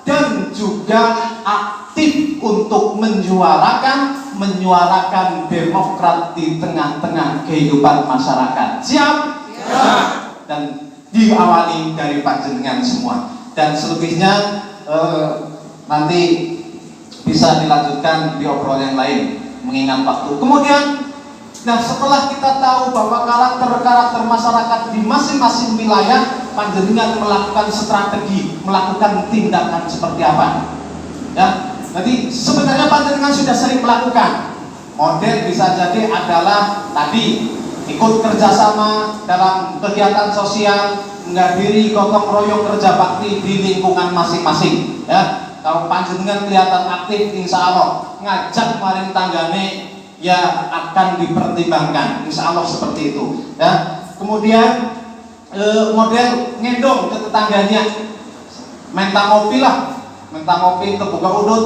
dan juga aktif untuk menyuarakan Demokrat di tengah-tengah kehidupan masyarakat. Siap? Ya. Dan diawali dari panjenengan semua. Dan selebihnya nanti bisa dilanjutkan di obrolan yang lain mengingat waktu. Kemudian, nah, setelah kita tahu bahwa karakter-karakter masyarakat di masing-masing wilayah, panjenengan melakukan strategi, melakukan tindakan seperti apa? Ya, jadi sebenarnya panjenengan sudah sering melakukan. Model bisa jadi adalah tadi ikut kerjasama dalam kegiatan sosial, menghadiri gotong royong kerja bakti di lingkungan masing-masing. Ya, kalau panjenengan kelihatan aktif, insya Allah ngajak maring tanggane ya akan dipertimbangkan, insya Allah seperti itu. Ya, kemudian model ngendong ke tetangganya, minta ngopi terbuka udut,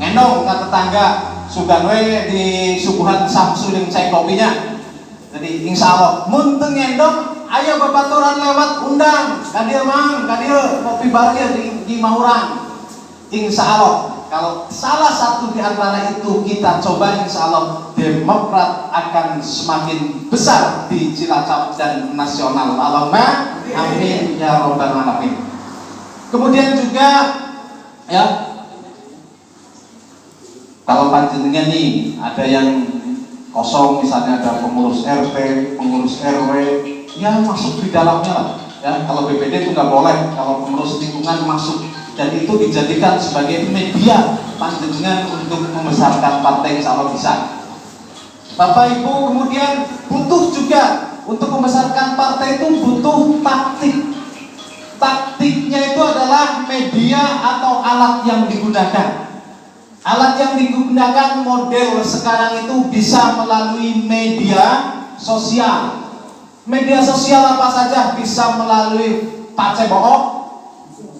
ngendong ke tetangga, suganwe di suguhan samsu yang cai kopinya. Jadi insya Allah munteng ngendong, ayo babaturan lewat undang, kadia mang, kadia kopi baria di Maurang. Insya Allah kalau salah satu di antara itu kita coba, insya Allah Demokrat akan semakin besar di Cilacap dan nasional. Allahumma amin ya robbal alamin. Kemudian juga ya, kalau panjenengan nih ada yang kosong, misalnya ada pengurus RT, pengurus RW, ya masuk di dalamnya lah. Ya, kalau BPD itu nggak boleh, kalau pengurus lingkungan masuk, dan itu dijadikan sebagai media panjenengan untuk membesarkan partai, insya Allah bisa. Bapak Ibu, kemudian butuh juga untuk membesarkan partai itu butuh taktik. Taktiknya itu adalah media atau alat yang digunakan. Alat yang digunakan model sekarang itu bisa melalui media sosial. Media sosial apa saja, bisa melalui Pacebook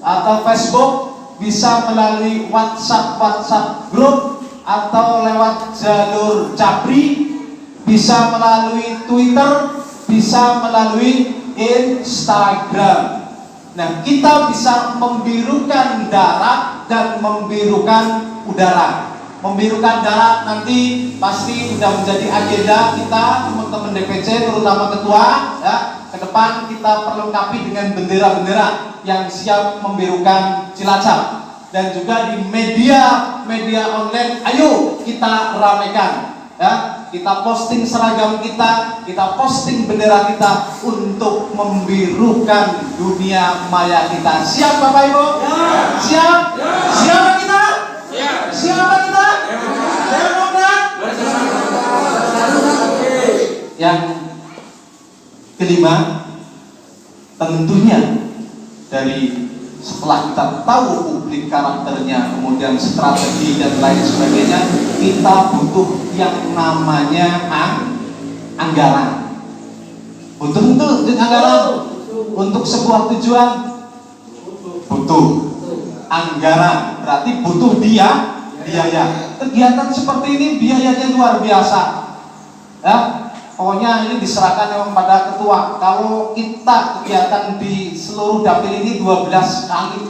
atau Facebook, bisa melalui WhatsApp grup atau lewat jalur Capri, bisa melalui Twitter, bisa melalui Instagram. Nah, kita bisa membirukan darat dan membirukan udara. Membirukan darat nanti pasti sudah menjadi agenda kita, teman-teman DPC, terutama ketua. Ya, ke depan kita perlengkapi dengan bendera-bendera yang siap membirukan Cilacap. Dan juga di media online, ayo kita ramaikan. Ya, kita posting seragam kita posting bendera kita untuk membirukan dunia maya kita. Siap Bapak Ibu? Ya. Siap? Ya. Siapa kita? Ya. Siapa kita? Ya. Demokrat? Yang kelima, tentunya dari setelah kita tahu publik karakternya, kemudian strategi dan lain sebagainya, kita butuh yang namanya anggaran. Butuh anggaran untuk sebuah tujuan, butuh anggaran, berarti butuh biaya. Kegiatan seperti ini biayanya luar biasa. Ya, pokoknya ini diserahkan kepada ketua. Kalau kita kegiatan di seluruh dapil ini 12 kali,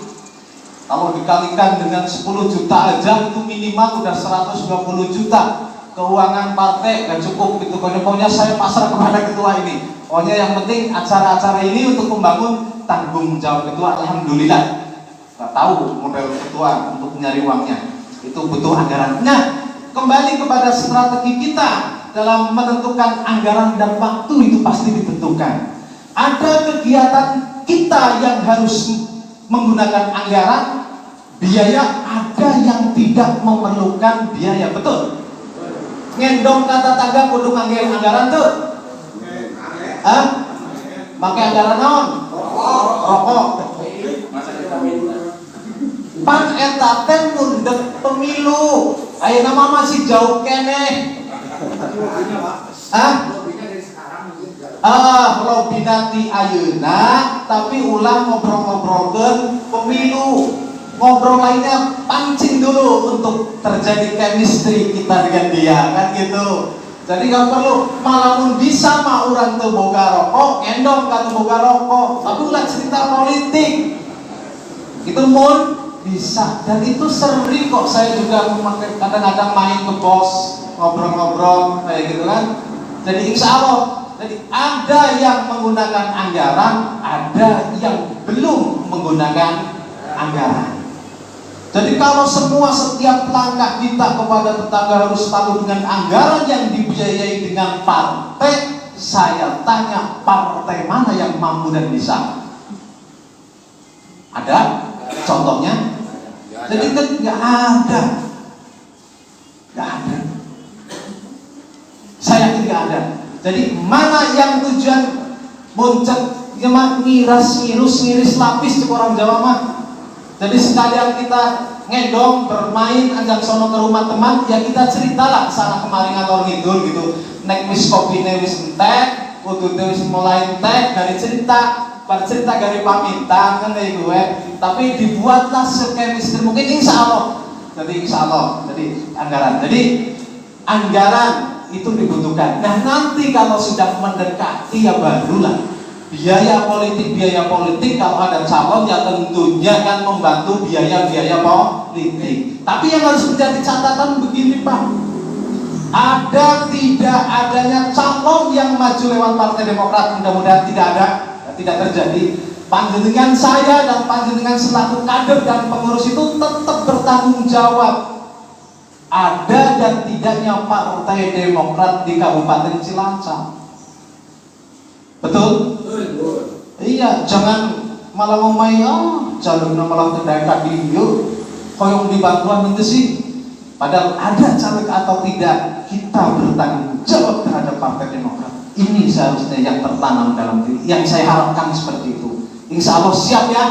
kalau dikalikan dengan 10 juta aja itu minimal udah 120 juta. Keuangan partai gak cukup gitu. Pokoknya saya pasrah kepada ketua ini. Pokoknya yang penting acara-acara ini untuk membangun tanggung jawab ketua. Alhamdulillah gak tahu model ketua untuk mencari uangnya, itu butuh anggaran. Nah, kembali kepada strategi kita dalam menentukan anggaran dan waktu, itu pasti ditentukan. Ada kegiatan kita yang harus menggunakan anggaran, biaya, ada yang tidak memerlukan biaya, betul? Ngendong kata tangga kudu ngangge anggaran tuh. Pakai anggaran naon? Rokok. Pan eta teh mundek pemilu. Ayeuna mah masih jauh keneh. Lobina ti ayeuna, tapi ulang ngobrol-ngobrolkeun pemilu. Ngobrol lainnya pancing dulu untuk terjadi chemistry kita dengan dia, kan gitu. Jadi gak perlu malamun bisa mah urang teu boga rokok, endong ka teu boga rokok, tapi ulah cerita politik. Itu mun bisa, dan itu sering kok saya juga memakai, kadang-kadang main ke pos, ngobrol-ngobrol kayak gitu kan. Jadi insya Allah, jadi ada yang menggunakan anggaran, ada yang belum menggunakan anggaran. Jadi kalau semua setiap langkah kita kepada tetangga harus selalu dengan anggaran yang dibiayai dengan partai, saya tanya partai mana yang mampu dan bisa? Ada contohnya? Jadi kan nggak ada. Saya yakin nggak ada. Jadi mana yang tujuan muncul, ngiris lapis ke orang Jawa mah. Jadi sekalian kita ngendong bermain ajak sono ke rumah teman, ya kita ceritalah sana kemari ngalor ngidul gitu. Nek wis kopine wis entek, kudu wis mulai entek dari cerita, bercerita dari pamitan kan kayak gue. Tapi dibuatlah sekemistri mungkin insya Allah. Jadi insya Allah, jadi anggaran. Jadi anggaran itu dibutuhkan. Nah nanti kalau sudah mendekati ya barulah biaya politik kalau ada calon ya tentunya kan membantu biaya politik. Tapi yang harus menjadi catatan begini Pak, ada tidak adanya calon yang maju lewat Partai Demokrat, mudah-mudahan tidak terjadi. Panjenengan saya dan panjenengan selaku kader dan pengurus itu tetap bertanggung jawab ada dan tidaknya Partai Demokrat di Kabupaten Cilacap. Betul? Iya, jangan malah ngomai, jangan malah terdekat di yuk, koyong di bantuan itu sih. Padahal ada caleg atau tidak, kita bertanggung jawab terhadap Partai Demokrat. Ini seharusnya yang tertanam dalam diri. Yang saya harapkan seperti itu. Insya Allah siap ya?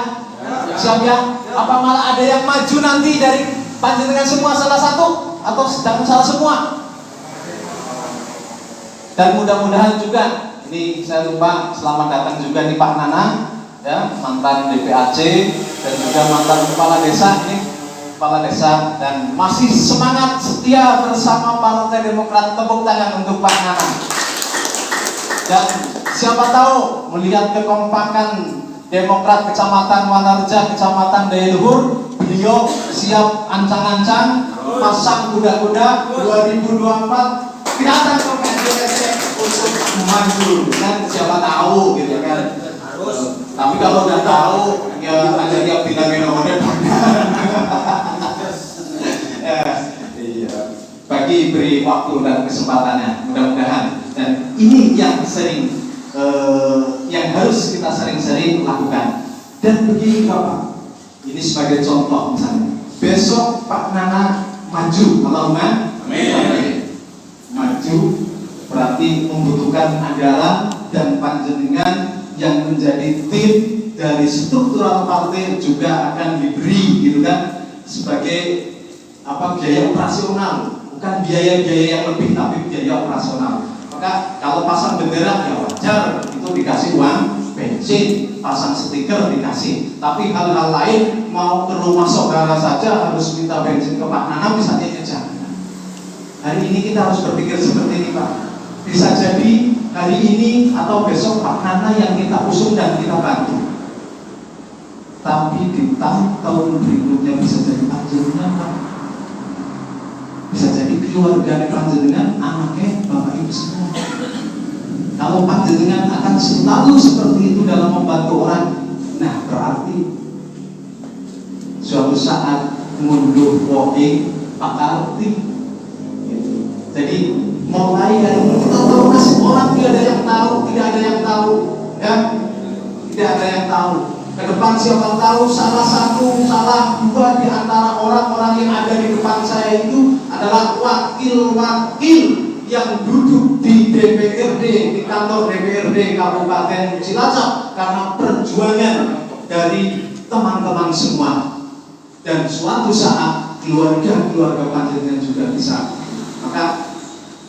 Siap ya? Apa malah ada yang maju nanti dari panjenengan semua salah satu atau sedang salah semua? Dan mudah-mudahan juga. Ini saya lupa selamat datang juga nih Pak Nana, ya mantan DPAC dan juga mantan kepala desa ini, kepala desa dan masih semangat setia bersama Partai Demokrat. Tepuk tangan untuk Pak Nana. Dan siapa tahu melihat kekompakan Demokrat Kecamatan Wanarja, Kecamatan Daya Luhur, beliau siap ancang-ancang pasang kuda-kuda 2024 datang ke PDSC untuk maju, kan siapa tahu gitu kan. Tapi kalau udah tahu ya ada yang bilang nomornya iya, bagi beri waktu dan kesempatannya mudah-mudahan. Dan ini yang sering yang harus kita sering-sering lakukan. Dan begini Bapak, ini sebagai contoh misalnya, besok Pak Nana maju, Allahumma amin. Maju berarti membutuhkan anggaran dan panjenengan yang menjadi tim dari struktural partai juga akan diberi gitu kan sebagai biaya operasional, bukan biaya-biaya yang lebih tapi biaya operasional. Maka kalau pasang bendera ya wajar itu dikasih uang bensin, pasang stiker dikasih. Tapi hal-hal lain mau ke rumah saudara saja harus minta bensin ke Pak Nana misalnya ya jangan. Hari ini kita harus berpikir seperti ini Pak. Bisa jadi hari ini atau besok Pak Nana yang kita usung dan kita bantu. Tapi di tahun berikutnya bisa jadi panjenengan Pak. Bisa jadi keluarga panjenengan, anaknya Bapak Ibu semua. Kalau panjenengan akan selalu seperti itu dalam membantu orang, nah berarti suatu saat mundur walking Pak Arti. Jadi mulai dari kita tahu nasib orang tidak ada yang tahu, ya, tidak ada yang tahu. Ke depan siapa tahu salah dua di antara orang-orang yang ada di depan saya itu adalah wakil-wakil yang duduk di DPRD, di kantor DPRD Kabupaten Cilacap karena perjuangan dari teman-teman semua. Dan suatu saat keluarga panjenengan juga bisa. Maka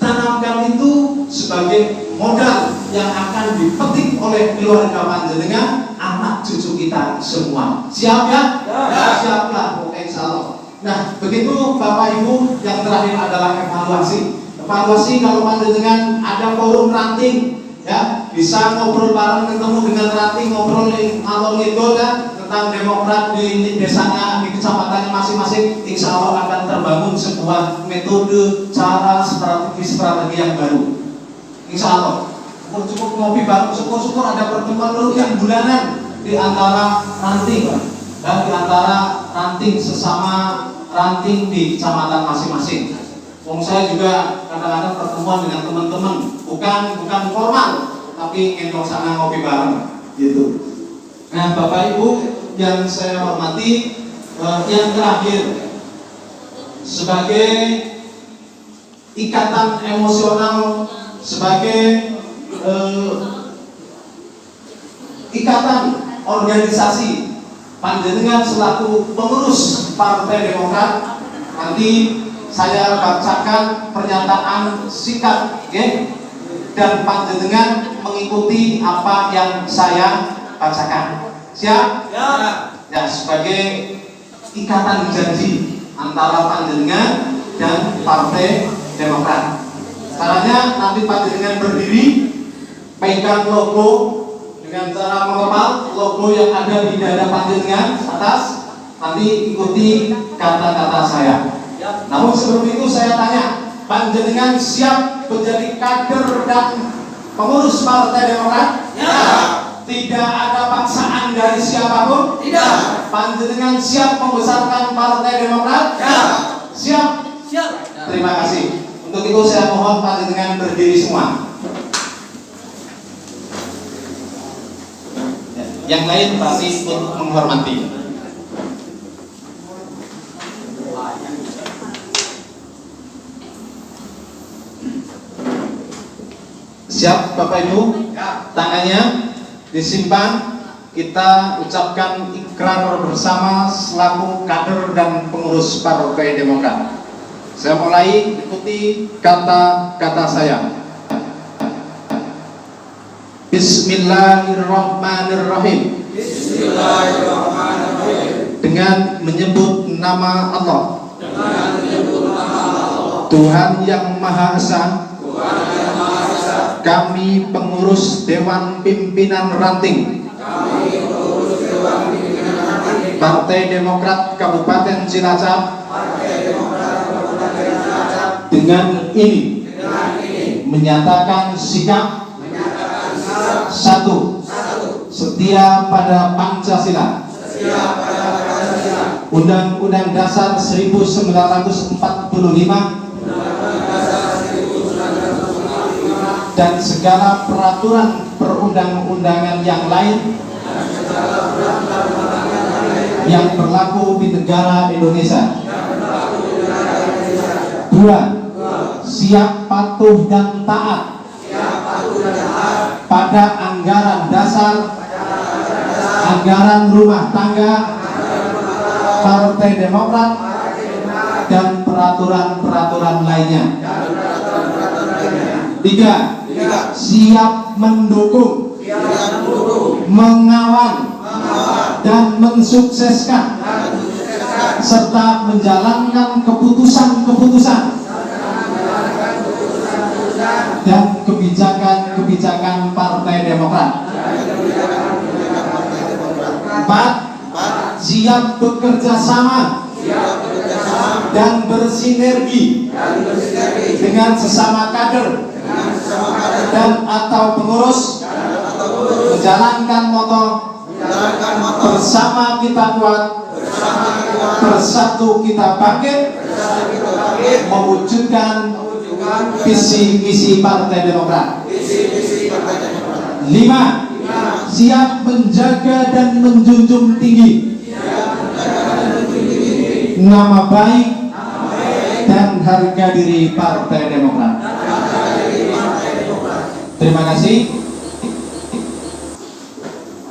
tanamkan itu sebagai modal yang akan dipetik oleh keluarga panjenengan, anak cucu kita semua. Siap ya? Siap lah, insya Allah. Nah, begitu Bapak Ibu, yang terakhir adalah evaluasi. Evaluasi kalau panjenengan ada forum ranting, ya bisa ngobrol bareng, ketemu dengan ranting, ngobrol ngalor ngidul ya tentang Demokrat di desanya, di kecamatannya masing-masing. Insya Allah akan terbangun sebuah metode, cara, strategi yang baru. Insya Allah. Cukup ngopi bareng, syukur-syukur ada pertemuan rutin bulanan di antara ranting, dan di antara ranting sesama ranting di kecamatan masing-masing. Saya juga kadang-kadang pertemuan dengan teman-teman, bukan formal, tapi ngendong sana ngopi bareng, gitu. Nah, Bapak Ibu yang saya hormati, yang terakhir sebagai ikatan emosional, sebagai ikatan organisasi panjenengan selaku pengurus Partai Demokrat, nanti saya bacakan pernyataan singkat, okay? Dan panjenengan mengikuti apa yang saya bacakan. Siap? Ya, sebagai ikatan janji antara panjenengan dan Partai Demokrat. Caranya nanti panjenengan berdiri, pegang logo dengan cara mengepal logo yang ada di dada panjenengan atas, nanti ikuti kata-kata saya. Namun sebelum itu saya tanya, panjenengan siap menjadi kader dan pengurus Partai Demokrat? Ya. Tidak ada paksaan dari siapapun? Tidak. Panjenengan siap membesarkan Partai Demokrat? Ya. Siap? Siap. Terima kasih. Untuk itu saya mohon panjenengan berdiri semua. Yang lain pasti untuk menghormati. Siap Bapak Ibu? Tangannya disimpan. Kita ucapkan ikrar bersama selaku kader dan pengurus Partai Demokrat. Saya mulai, ikuti kata-kata saya. Bismillahirrahmanirrahim. Bismillahirrahmanirrahim. Dengan menyebut nama Allah. Tuhan yang Maha Esa. Kami pengurus Dewan Pimpinan Ranting. Partai Demokrat Kabupaten Cilacap. dengan ini menyatakan sikap satu, setia pada Pancasila, Undang-Undang Dasar 1945 dan segala peraturan perundang-undangan yang lain yang berlaku di negara Indonesia. 2. Siap patuh dan taat pada anggaran dasar, anggaran rumah tangga Partai Demokrat dan peraturan-peraturan lainnya. 3. Siap mendukung, mengawal dan mensukseskan serta menjalankan keputusan-keputusan dan kebijakan-kebijakan Partai Demokrat. 4. Siap bekerja sama dan bersinergi dengan sesama kader dan atau pengurus menjalankan moto bersama kita kuat, bersatu kita bangkit, mewujudkan visi misi Partai Demokrat. 5. Siap menjaga dan menjunjung tinggi nama baik dan harga diri Partai Demokrat. Terima kasih.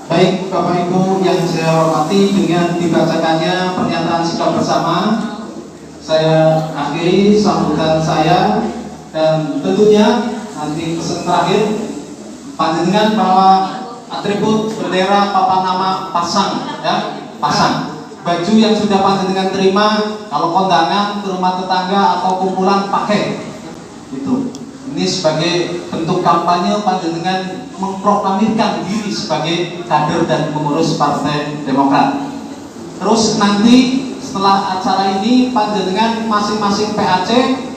Baik Bapak Ibu yang saya hormati, dengan dibacakannya pernyataan sikap bersama, saya akhiri sambutan saya, dan tentunya nanti pesan terakhir panjenengan bahwa atribut bendera papan nama pasang, ya, pasang. Baju yang sudah panjenengan terima, kalau kondangan ke rumah tetangga atau kumpulan pakai, itu. Ini sebagai bentuk kampanye panjenengan memproklamirkan diri sebagai kader dan pengurus Partai Demokrat. Terus nanti setelah acara ini panjenengan masing-masing PAC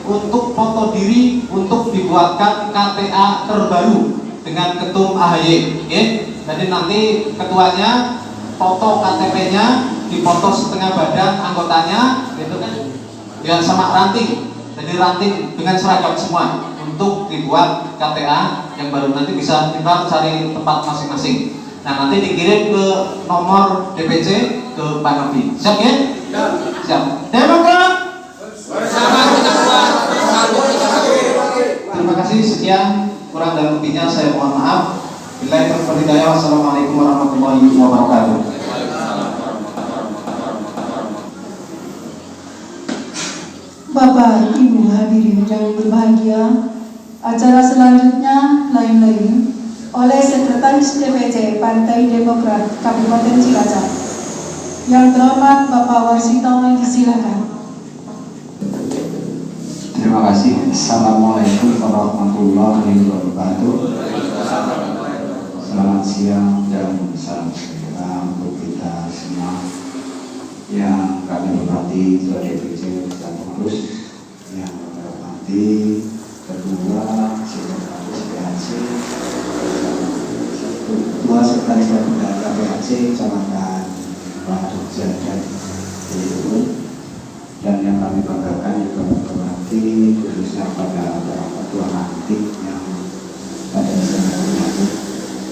untuk foto diri untuk dibuatkan KTA terbaru dengan Ketum AHY. Jadi nanti ketuanya foto KTP-nya, dipoto setengah badan anggotanya, gitu kan? Ya sama ranting. Jadi ranting dengan seragam semua untuk dibuat KTA yang baru, nanti bisa kita cari tempat masing-masing. Nah nanti dikirim ke nomor DPC ke Pak Novi. Siap ya? Siap. Demokrat bersama kita kuat, bersatu kita bangkit. Terima kasih, sekian, kurang dan lebihnya saya mohon maaf. Billahi taufiq wal hidayah. Wassalamualaikum warahmatullahi wabarakatuh. Bapak, Ibu hadirin yang berbahagia, acara selanjutnya lain-lain oleh Sekretaris DPC Partai Demokrat Kabupaten Cilacap. Yang terhormat Bapak Warsito, disilakan. Terima kasih. Assalamualaikum warahmatullahi wabarakatuh. Selamat siang dan salam sejahtera untuk kita semua yang kami hormati, Ketua DPC dan pengurus, yang kami hormati Ketua Sekretaris PAC, Ketua Sekretaris dan Bendahara PAC Kecamatan Jogja dan Jayapura, dan yang kami banggakan juga menghormati khususnya pada orang tua nanti yang pada siang hari.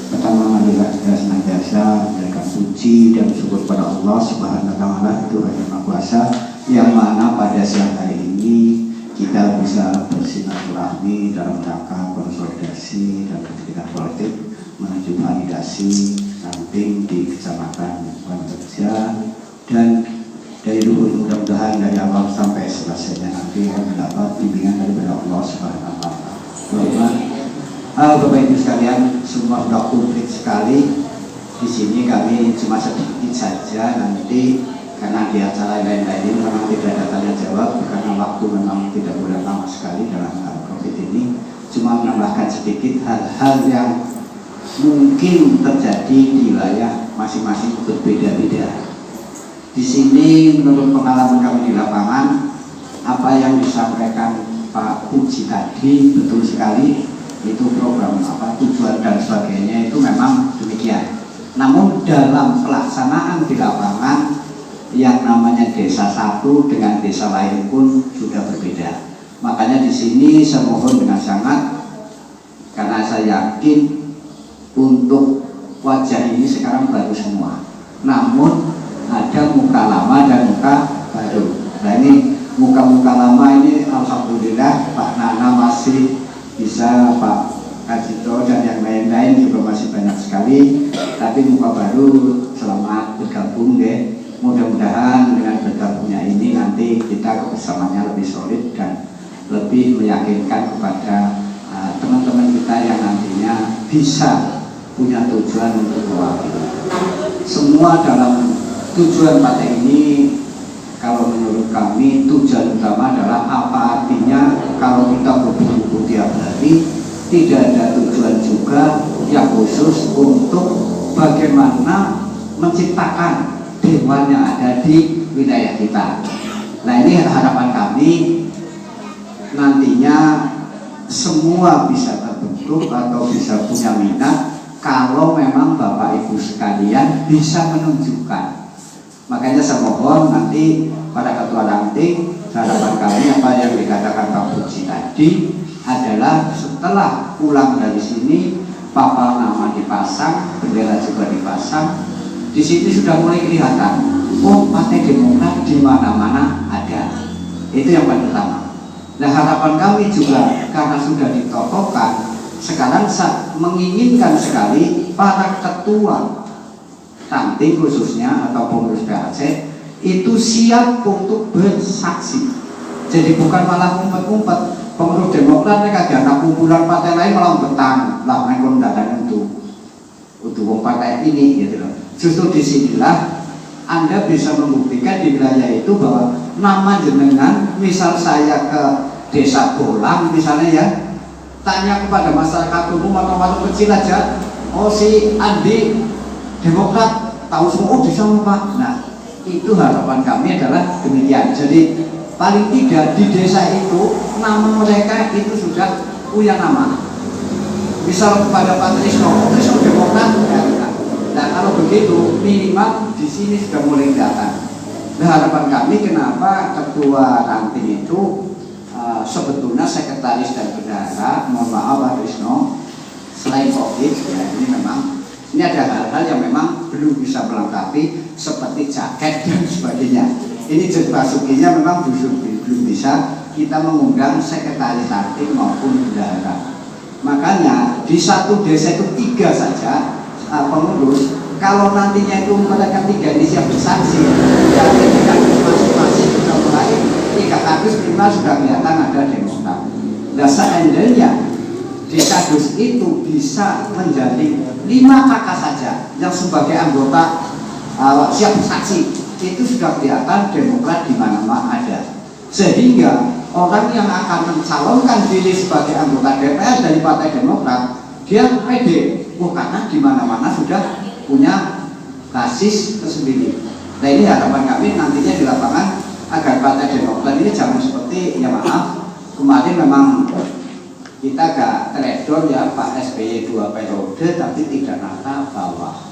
Pertama, marilah kita senantiasa memberikan puji dan syukur pada Allah Subhanahu wa Ta'ala, Tuhan yang Maha Kuasa, yang mana pada siang hari ini kita bisa bersilaturahmi dalam rangka konsolidasi dan pendidikan politik menuju validasi samping di Kecamatan Jogja, dan dari dulu mudah-mudahan dari awal sampai selesainya nanti akan mendapat bimbingan daripada Allah Subhanahu wa Ta'ala. Bapak Ibu sekalian, semua sudah komplit sekali. Di sini kami cuma sedikit saja nanti, karena di acara lain-lain ini memang tidak ada tanya jawab, karena waktu memang tidak boleh lama sekali dalam hal COVID ini. Cuma menambahkan sedikit hal-hal yang mungkin terjadi di wilayah masing-masing berbeda-beda. Di sini menurut pengalaman kami di lapangan, apa yang disampaikan Pak Puji tadi betul sekali, itu program apa, tujuan dan sebagainya itu memang demikian. Namun dalam pelaksanaan di lapangan yang namanya desa satu dengan desa lain pun sudah berbeda. Makanya di sini saya mohon dengan sangat, karena saya yakin untuk wajah ini sekarang baru semua. Namun ada muka lama dan muka baru. Nah ini muka-muka lama ini alhamdulillah Pak Nana masih bisa, Pak Kajito dan yang lain-lain juga masih banyak sekali. Tapi muka baru selamat bergabung deh. Mudah-mudahan dengan bergabungnya ini nanti kita kebersamaannya lebih solid dan lebih meyakinkan kepada teman-teman kita yang nantinya bisa punya tujuan untuk mewakili. Semua dalam tujuan partai ini, kalau menurut kami tujuan utama adalah apa artinya kalau kita berkumpul tiap hari. Tidak ada tujuan juga yang khusus untuk bagaimana menciptakan dewan yang ada di wilayah kita. Nah ini harapan kami nantinya semua bisa terbentuk atau bisa punya minat kalau memang Bapak Ibu sekalian bisa menunjukkan. Makanya saya mohon nanti pada ketua ranting, harapan kami apa yang dikatakan Pak Puji tadi adalah setelah pulang dari sini papan nama dipasang, bendera juga dipasang. Di sini sudah mulai kelihatan, oh Partai Demokrat di mana-mana ada. Itu yang paling pertama. Nah harapan kami juga karena sudah ditokohkan, sekarang menginginkan sekali para ketua ranting khususnya atau pengurus PAC itu siap untuk bersaksi. Jadi bukan malah ngumpet-ngumpet. Pengurus Demokrat mereka ada kumpulan partai lain malah betang lah main kondangan untuk partai ini gitu loh. Justru disinilah Anda bisa membuktikan di wilayah itu bahwa nama jenengan, misal saya ke desa Bolang misalnya ya, tanya kepada masyarakat umum atau warung kecil aja, oh si Andi Demokrat, tahu semua, oh bisa Pak. Nah itu harapan kami adalah demikian. Jadi paling tidak di desa itu nama mereka itu sudah punya nama. Misal kepada Pak Trisno, Trisno Demokrat, ya. Nah kalau begitu minimal di sini sudah mulai kelihatan. Nah harapan kami kenapa ketua ranting itu sebetulnya sekretaris dan bendahara, mohon maaf Pak Trisno, selain COVID ya ini memang ini ada hal-hal yang memang belum bisa melengkapi seperti jaket dan sebagainya. Ini Basukinya memang belum bisa kita mengundang sekretaris ranting maupun bendahara. Makanya di satu desa itu 3 saja pengurus. Kalau nantinya itu mereka 3 ini siap bersaksi, berarti kita masing-masing sudah mulai 3 kardus minimal sudah kelihatan ada Demokrat. Nah seandainya di kardus itu bisa menjadi 5 kakak saja yang sebagai anggota siap bersaksi, itu sudah kelihatan Demokrat di mana-mana ada. Sehingga orang yang akan mencalonkan diri sebagai anggota DPR dari Partai Demokrat, dia pede, karena di mana-mana sudah punya basis tersendiri. Nah ini harapan kami nantinya di lapangan agar Partai Demokrat ini jangan seperti, ya maaf, kemarin memang kita agak teledor ya Pak SBY 2 periode tapi tidak nata bawah.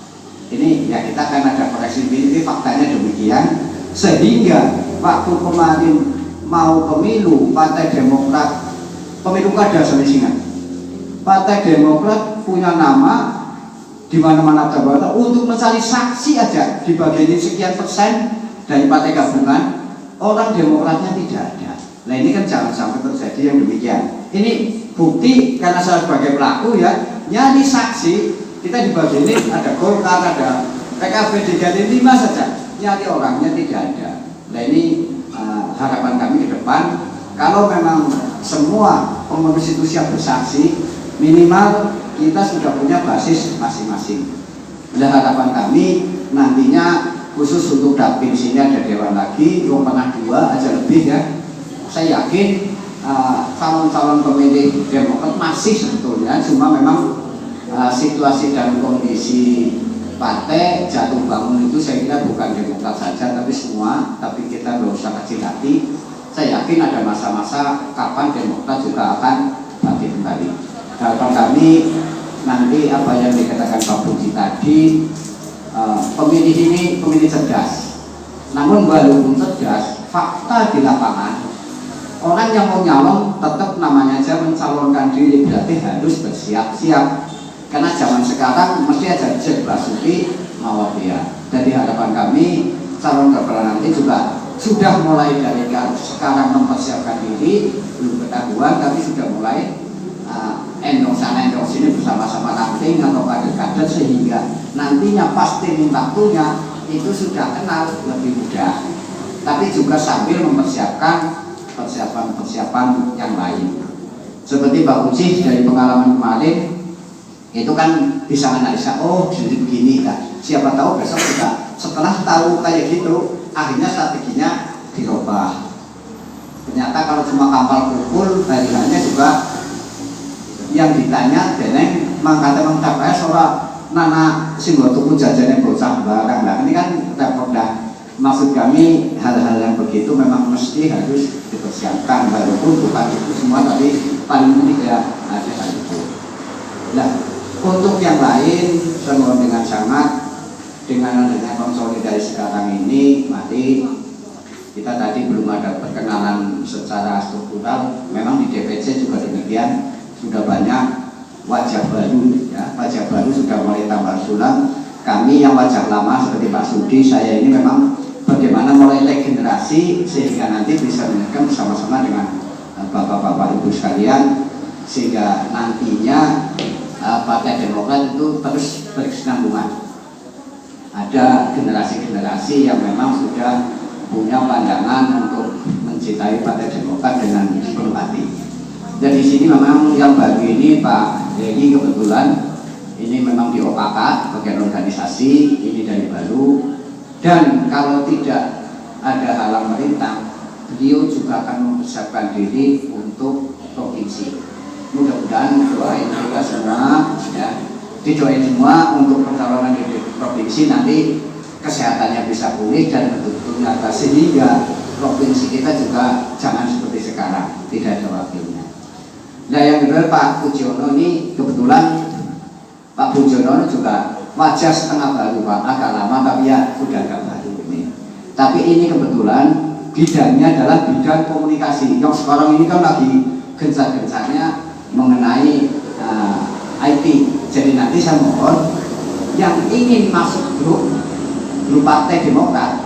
Ini ya kita akan ada koreksi ini faktanya demikian. Sehingga waktu kemarin mau pemilu Partai Demokrat, pemilu kada semisingan, Partai Demokrat punya nama di mana-mana terbatas untuk mencari saksi aja di bagian sekian persen dari partai gabungan, orang Demokratnya tidak ada. Nah ini kan jangan sampai terjadi yang demikian. Ini bukti karena saya sebagai pelaku ya nyari saksi. Kita di bagian ini ada Golkar, ada PKB, diganti 5 saja, nyari orangnya tidak ada. Nah ini harapan kami ke depan, kalau memang semua pengurus itu siap bersaksi, minimal kita sudah punya basis masing-masing. Nah harapan kami nantinya khusus untuk dapil sini ada dewan lagi, yang pernah 2 aja lebih ya. Saya yakin calon-calon pemilih Demokrat masih sebetulnya, cuma memang situasi dan kondisi partai jatuh bangun itu saya kira bukan Demokrat saja tapi semua, tapi kita nggak usah kecil hati. saya yakin ada masa-masa kapan Demokrat juga akan bangkit kembali. Harapan kami nanti apa yang dikatakan Pak Budi tadi, pemilih ini pemilih cerdas. Namun walaupun cerdas, fakta di lapangan, orang yang mau nyalon tetap namanya aja mencalonkan diri, berarti harus bersiap-siap. Karena zaman sekarang mesti aja cek Basuki Mawabia. Jadi harapan kami calon kepala nanti juga sudah mulai dari sekarang mempersiapkan diri, belum ketahuan tapi sudah mulai endorse sana endorse ini bersama-sama ranting atau kader-kader, sehingga nantinya pasti waktunya itu sudah kenal lebih mudah. Tapi juga sambil mempersiapkan persiapan yang lain. Seperti Pak Uci dari pengalaman kemarin itu kan bisa analisa, oh jadi begini kan. Siapa tahu besok juga setelah tahu kayak gitu akhirnya strateginya dirubah. Ternyata kalau cuma kapal kumpul hariannya juga yang ditanya deneng mangkate mengcapai seorang nana sing tuku jajannya bocah barang lah. Ini kan repot dah. Maksud kami hal-hal yang begitu memang mesti harus dipersiapkan, walaupun bukan itu semua, tapi paling tidak ada hal itu. Nah, untuk yang lain saya mohon dengan sangat dengan konsolidasi sekarang ini, mari kita tadi belum ada perkenalan secara struktural. Memang di DPC juga demikian, sudah banyak wajah baru, ya, wajah baru sudah mulai tambah sulam. Kami yang wajah lama seperti Pak Sudi, saya ini memang bagaimana mulai regenerasi sehingga nanti bisa menekan bersama-sama dengan bapak-bapak ibu sekalian, sehingga nantinya Partai Demokrat itu terus berkesinambungan. Ada generasi-generasi yang memang sudah punya pandangan untuk mencintai Partai Demokrat dengan penuh hati. Dan di sini memang yang baru ini Pak Heri kebetulan ini memang di OPK bagian organisasi, ini dari baru. Dan kalau tidak ada halang merintang, beliau juga akan mempersiapkan diri untuk provinsi. Mudah-mudahan doain kita semua, ya, didoain semua untuk pencalonan di provinsi nanti kesehatannya bisa pulih dan betul-betul nyata, sehingga provinsi kita juga jangan seperti sekarang tidak ada wakilnya. Nah yang kedua Pak Pujiono ini kebetulan Pak Pujiono juga wajah setengah baru Pak, agak lama tapi ya sudah agak baru ini. Tapi ini kebetulan bidangnya adalah bidang komunikasi yang sekarang ini kan lagi gencar-gencarnya mengenai IT. Jadi nanti saya mohon yang ingin masuk grup Partai Demokrat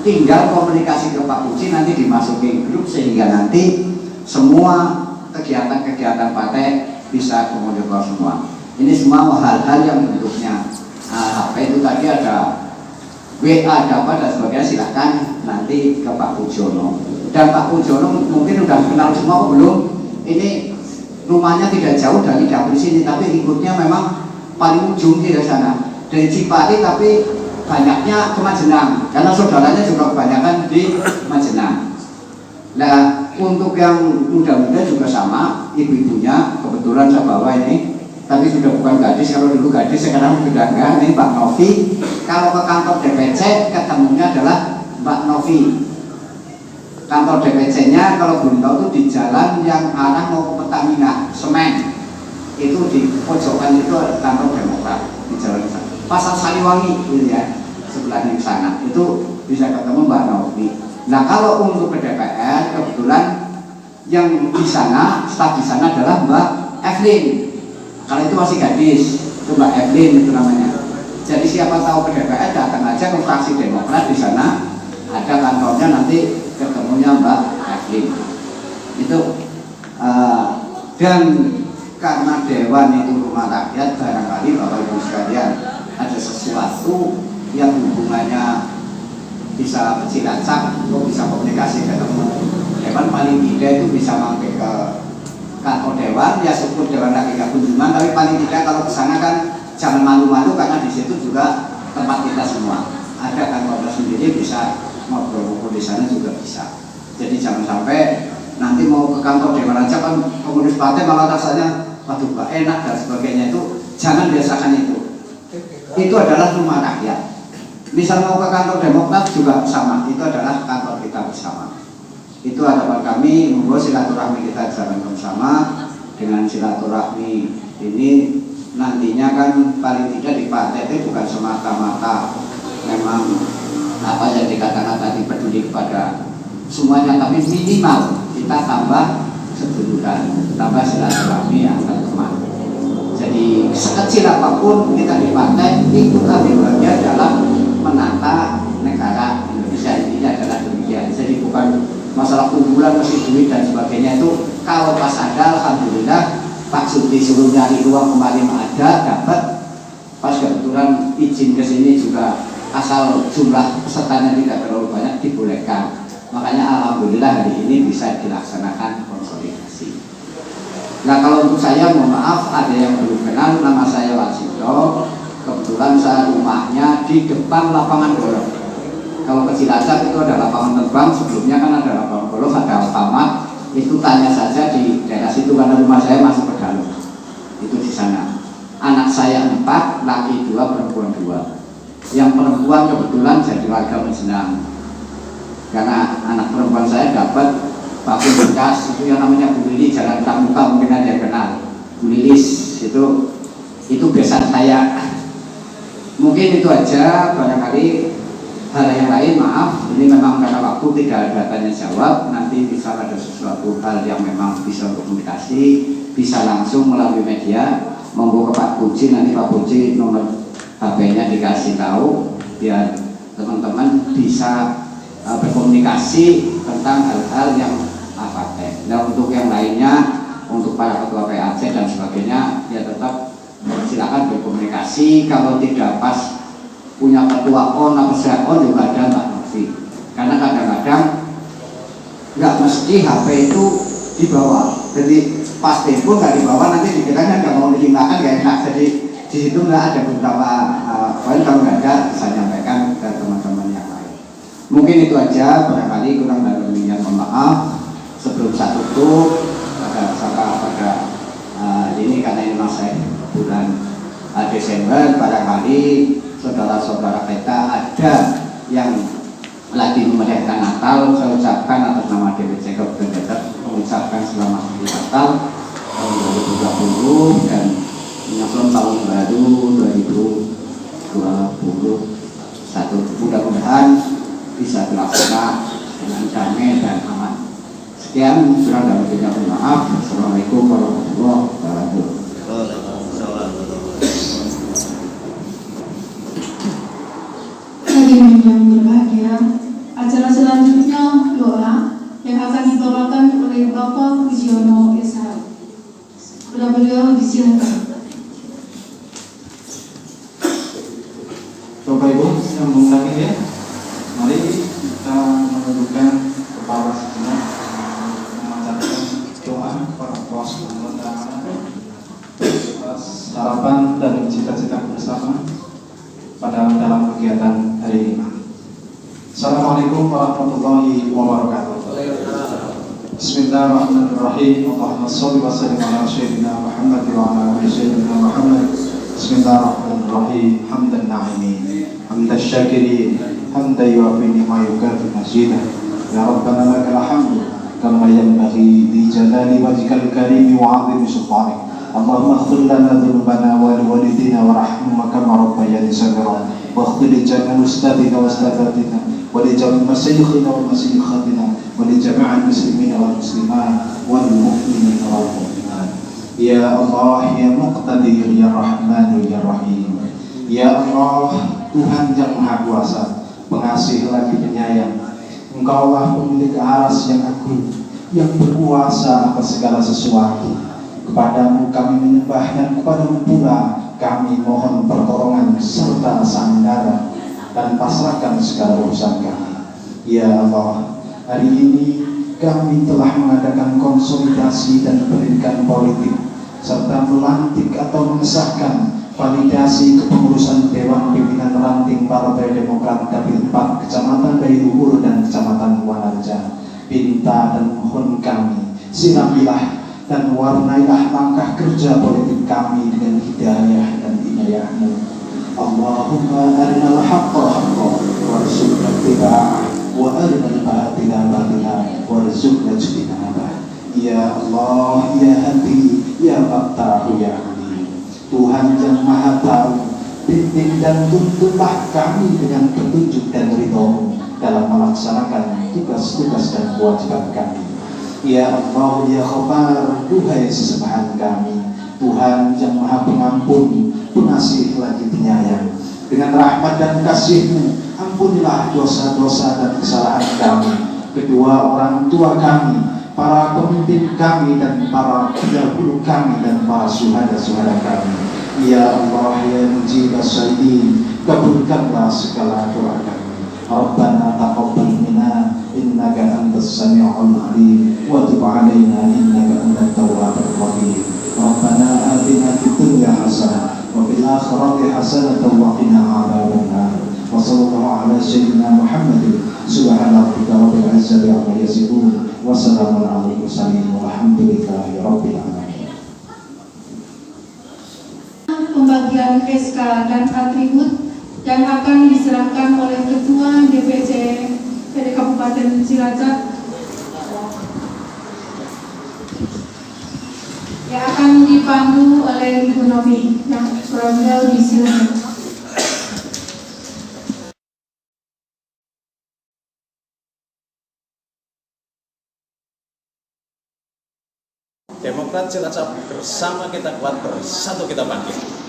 tinggal komunikasi ke Pak Puji, nanti dimasukin grup sehingga nanti semua kegiatan-kegiatan partai bisa komunikasi semua. Ini semua hal-hal yang bentuknya HP itu tadi ada WA, ada apa dan sebagainya, silahkan nanti ke Pak Pujiono. Dan Pak Pujiono mungkin udah kenal semua belum? Ini rumahnya tidak jauh dari dapur sini, tapi ikutnya memang paling ujung di sana dari Cipari, tapi banyaknya ke Majenang karena saudaranya juga kebanyakan di Majenang. Nah untuk yang muda-muda juga sama, ibu-ibunya kebetulan saya bawa ini, tapi sudah bukan gadis. Kalau dulu gadis sekarang sudah enggak. Ini Mbak Novi. Kalau ke kantor DPC ketemunya adalah Mbak Novi. Kantor DPC-nya kalau belum tahu itu di jalan yang arah mau ke Pertamina, Semen. Itu di pojokan itu kantor Demokrat di jalan sana. Pasar Saliwangi gitu ya, sebelahnya di sana. Itu bisa ketemu Mbak Novi. Nah kalau untuk ke DPR kebetulan yang di sana, staf di sana adalah Mbak Evelyn. Kalau itu masih gadis, itu Mbak Evelyn itu namanya. Jadi siapa tahu ke DPR datang aja ke fraksi Demokrat di sana, ada kantornya, nanti ketemunya Mbak Evelyn. Itu dan karena Dewan itu rumah rakyat, barangkali Bapak Ibu sekalian ada sesuatu yang hubungannya bisa bercilacak, atau bisa komunikasi ketemu Dewan, paling tidak itu bisa mampir ke kantor Dewan, ya syukur Dewan lagi gak kunjungan, tapi paling tidak kalau kesana kan jangan malu-malu karena di situ juga tempat kita semua. Ada kantornya sendiri, bisa ngobrol-ngobrol di sana juga bisa. Jadi jangan sampai nanti mau ke kantor Dewan aja kan komunis partai malah rasanya waduh gak enak dan sebagainya. Itu jangan biasakan itu. Itu adalah rumah rakyat. Misal mau ke kantor Demokrat juga sama, itu adalah kantor kita bersama. Itu harapan kami, monggo silaturahmi kita jalan bersama. Dengan silaturahmi ini nantinya kan paling tidak di partai itu bukan semata-mata memang apa yang dikatakan tadi peduli kepada semuanya, tapi minimal kita tambah seduluran, tambah silaturahmi antar teman. Jadi sekecil apapun kita di partai ikut ambil bagian dalam menata negara Indonesia, intinya adalah demikian. Jadi bukan masalah kumpulan mesti duit dan sebagainya, itu kalau pas ada alhamdulillah Pak Sudi suruh nyari uang kemarin ada, dapat, pas kebetulan izin ke sini juga asal jumlah pesertanya tidak terlalu banyak dibolehkan. Makanya alhamdulillah hari ini bisa dilaksanakan konsolidasi. Nah kalau untuk saya mohon maaf ada yang belum kenal, nama saya Wasido. Kebetulan saya rumahnya di depan lapangan golf. Kalau ke Cilacap itu ada lapangan terbang, sebelumnya kan ada lapangan golf, ada Alfamart. Itu tanya saja di daerah situ karena rumah saya masih Pedalo. Itu di sana. Anak saya 4, laki 2, perempuan 2. Yang perempuan kebetulan jadi warga Menjenang. Karena anak perempuan saya dapat baku bekas itu yang namanya Bu Lili, Jalan Pramuka, mungkin ada yang kenal. Bu Lilis itu besan saya. Mungkin itu aja, barangkali hal yang lain maaf, ini memang karena waktu tidak ada tanya jawab. Nanti bisa ada sesuatu hal yang memang bisa komunikasi, bisa langsung melalui media. Monggo ke Pak Puji, nanti Pak Puji nomor HP-nya dikasih tahu biar teman-teman bisa berkomunikasi tentang hal-hal yang partai. Dan untuk yang lainnya, untuk para ketua PAC dan sebagainya, ya tetap silakan berkomunikasi. Kalau tidak pas punya ketua on atau saya on juga ada Mbak Novi. Karena kadang-kadang nggak mesti HP itu dibawa. Jadi pas telepon nggak dibawa, nanti dikiranya nggak mau digunakan, nggak enak. Jadi di situ nggak ada beberapa poin, kalau nggak ada bisa nyampaikan ke teman-teman yang lain. Mungkin itu aja, barangkali kurang dan lebihnya mohon maaf. Sebelum saya tutup pada ini karena ini masih bulan Desember, barangkali saudara-saudara kita ada yang lagi merayakan Natal, saya ucapkan atas nama DPC Kabupaten Depok mengucapkan selamat hari Natal tahun 2020 dan menyambut tahun baru 2021. Mudah-mudahan bisa dilaksanakan dengan damai dan aman. Sekian, kurang dan lebihnya mohon maaf. Assalamualaikum warahmatullahi wabarakatuh. Hadirin yang berbahagia, acara selanjutnya doa yang akan dibawakan oleh Bapak Fujiono SH. Beliau disilakan. Bapak Ibu yang mengundang ya, mari kita menundukkan kepala sejenak, memanjatkan doa kepada Allah Subhanahu wa Ta'ala atas harapan dan cita-cita bersama pada dalam kegiatan hari ini. Assalamualaikum warahmatullahi wabarakatuh. Bismillahirrahmanirrahim. Allahumma shalli wa sallim ala sayyidina Muhammad wa ala ali sayyidina Muhammad. Bismillahirrahmanirrahim. Hamdan na'imin, hamdan syakirin, hamdan yu'afini ma yukafi mazidah. Ya Rabbana lakal hamdu kama yanbaghi li jalali wajhikal karim wa 'azimi sultanik. Allahumma ighfir lana dhunubana wa liwalidina warhamhum kama rabbayani shaghira. Waghfir li jami'i ustadina wa ustadatina wa li jami'i masyayikhina wa masyayikhatina wa li jami'il muslimina wal muslimat wal mu'minina wal mu'minat. Ya Allah, ya Muqtadir, ya Rahman, ya Rahim. Ya Allah, Tuhan yang Maha Kuasa, pengasih lagi penyayang. Engkau lah pemilik aras yang agung, yang berkuasa atas segala sesuatu. Kepadamu kami menyembah dan kepadamu pula kami mohon pertolongan serta sandaran dan pasrahkan segala urusan kami. Ya Allah, hari ini kami telah mengadakan konsolidasi dan pendidikan politik serta melantik atau mengesahkan validasi kepengurusan Dewan Pimpinan Ranting Partai Demokrat Dapil 4 Kecamatan Dayaluhur dan Kecamatan Wanarja. Pinta dan mohon kami siramilah dan warnailah langkah kerja politik kami dengan hidayah dan inayah-Mu. Allahumma arinal haqqa haqqa warzuqna ittiba'ah wa arinal batila batila warzuqna bimbing dan tuntunlah kami dengan petunjuk dan ridho dalam melaksanakan tugas-tugas dan kewajiban kami. Ya Allah, ya Ghaffar, duhai sesembahan kami, Tuhan yang Maha Pengampun, Pengasih lagi Penyayang, dengan rahmat dan kasih-Mu ampunilah dosa-dosa dan kesalahan kami, kedua orang tua kami, para pemimpin kami dan para pendahulu kami dan para syuhada-syuhada kami. Ya Allah, ya Mujib as-Sa'idin, kabulkanlah segala doa kami. Rabbana taqabbal minna innaka antas sami'ul 'alim wa tub 'alaina innaka antat tawwabur rahim. Rabbana atina fid dunya hasanah wa fil akhirati hasanah wa qina 'adzabannar. Wa sallallahu ala sayyidina Muhammadin subhana rabbika rabbil izzati 'amma yasifun wa salamun 'alal mursalin walhamdulillahi rabbil alamin. Pembagian SK dan atribut yang akan diserahkan oleh Ketua DPC PD Kabupaten Cilacap yang akan dipandu oleh Ibu Novi yang Prof. disilakan. Demokrat Cilacap, bersama kita kuat, bersatu kita bangkit.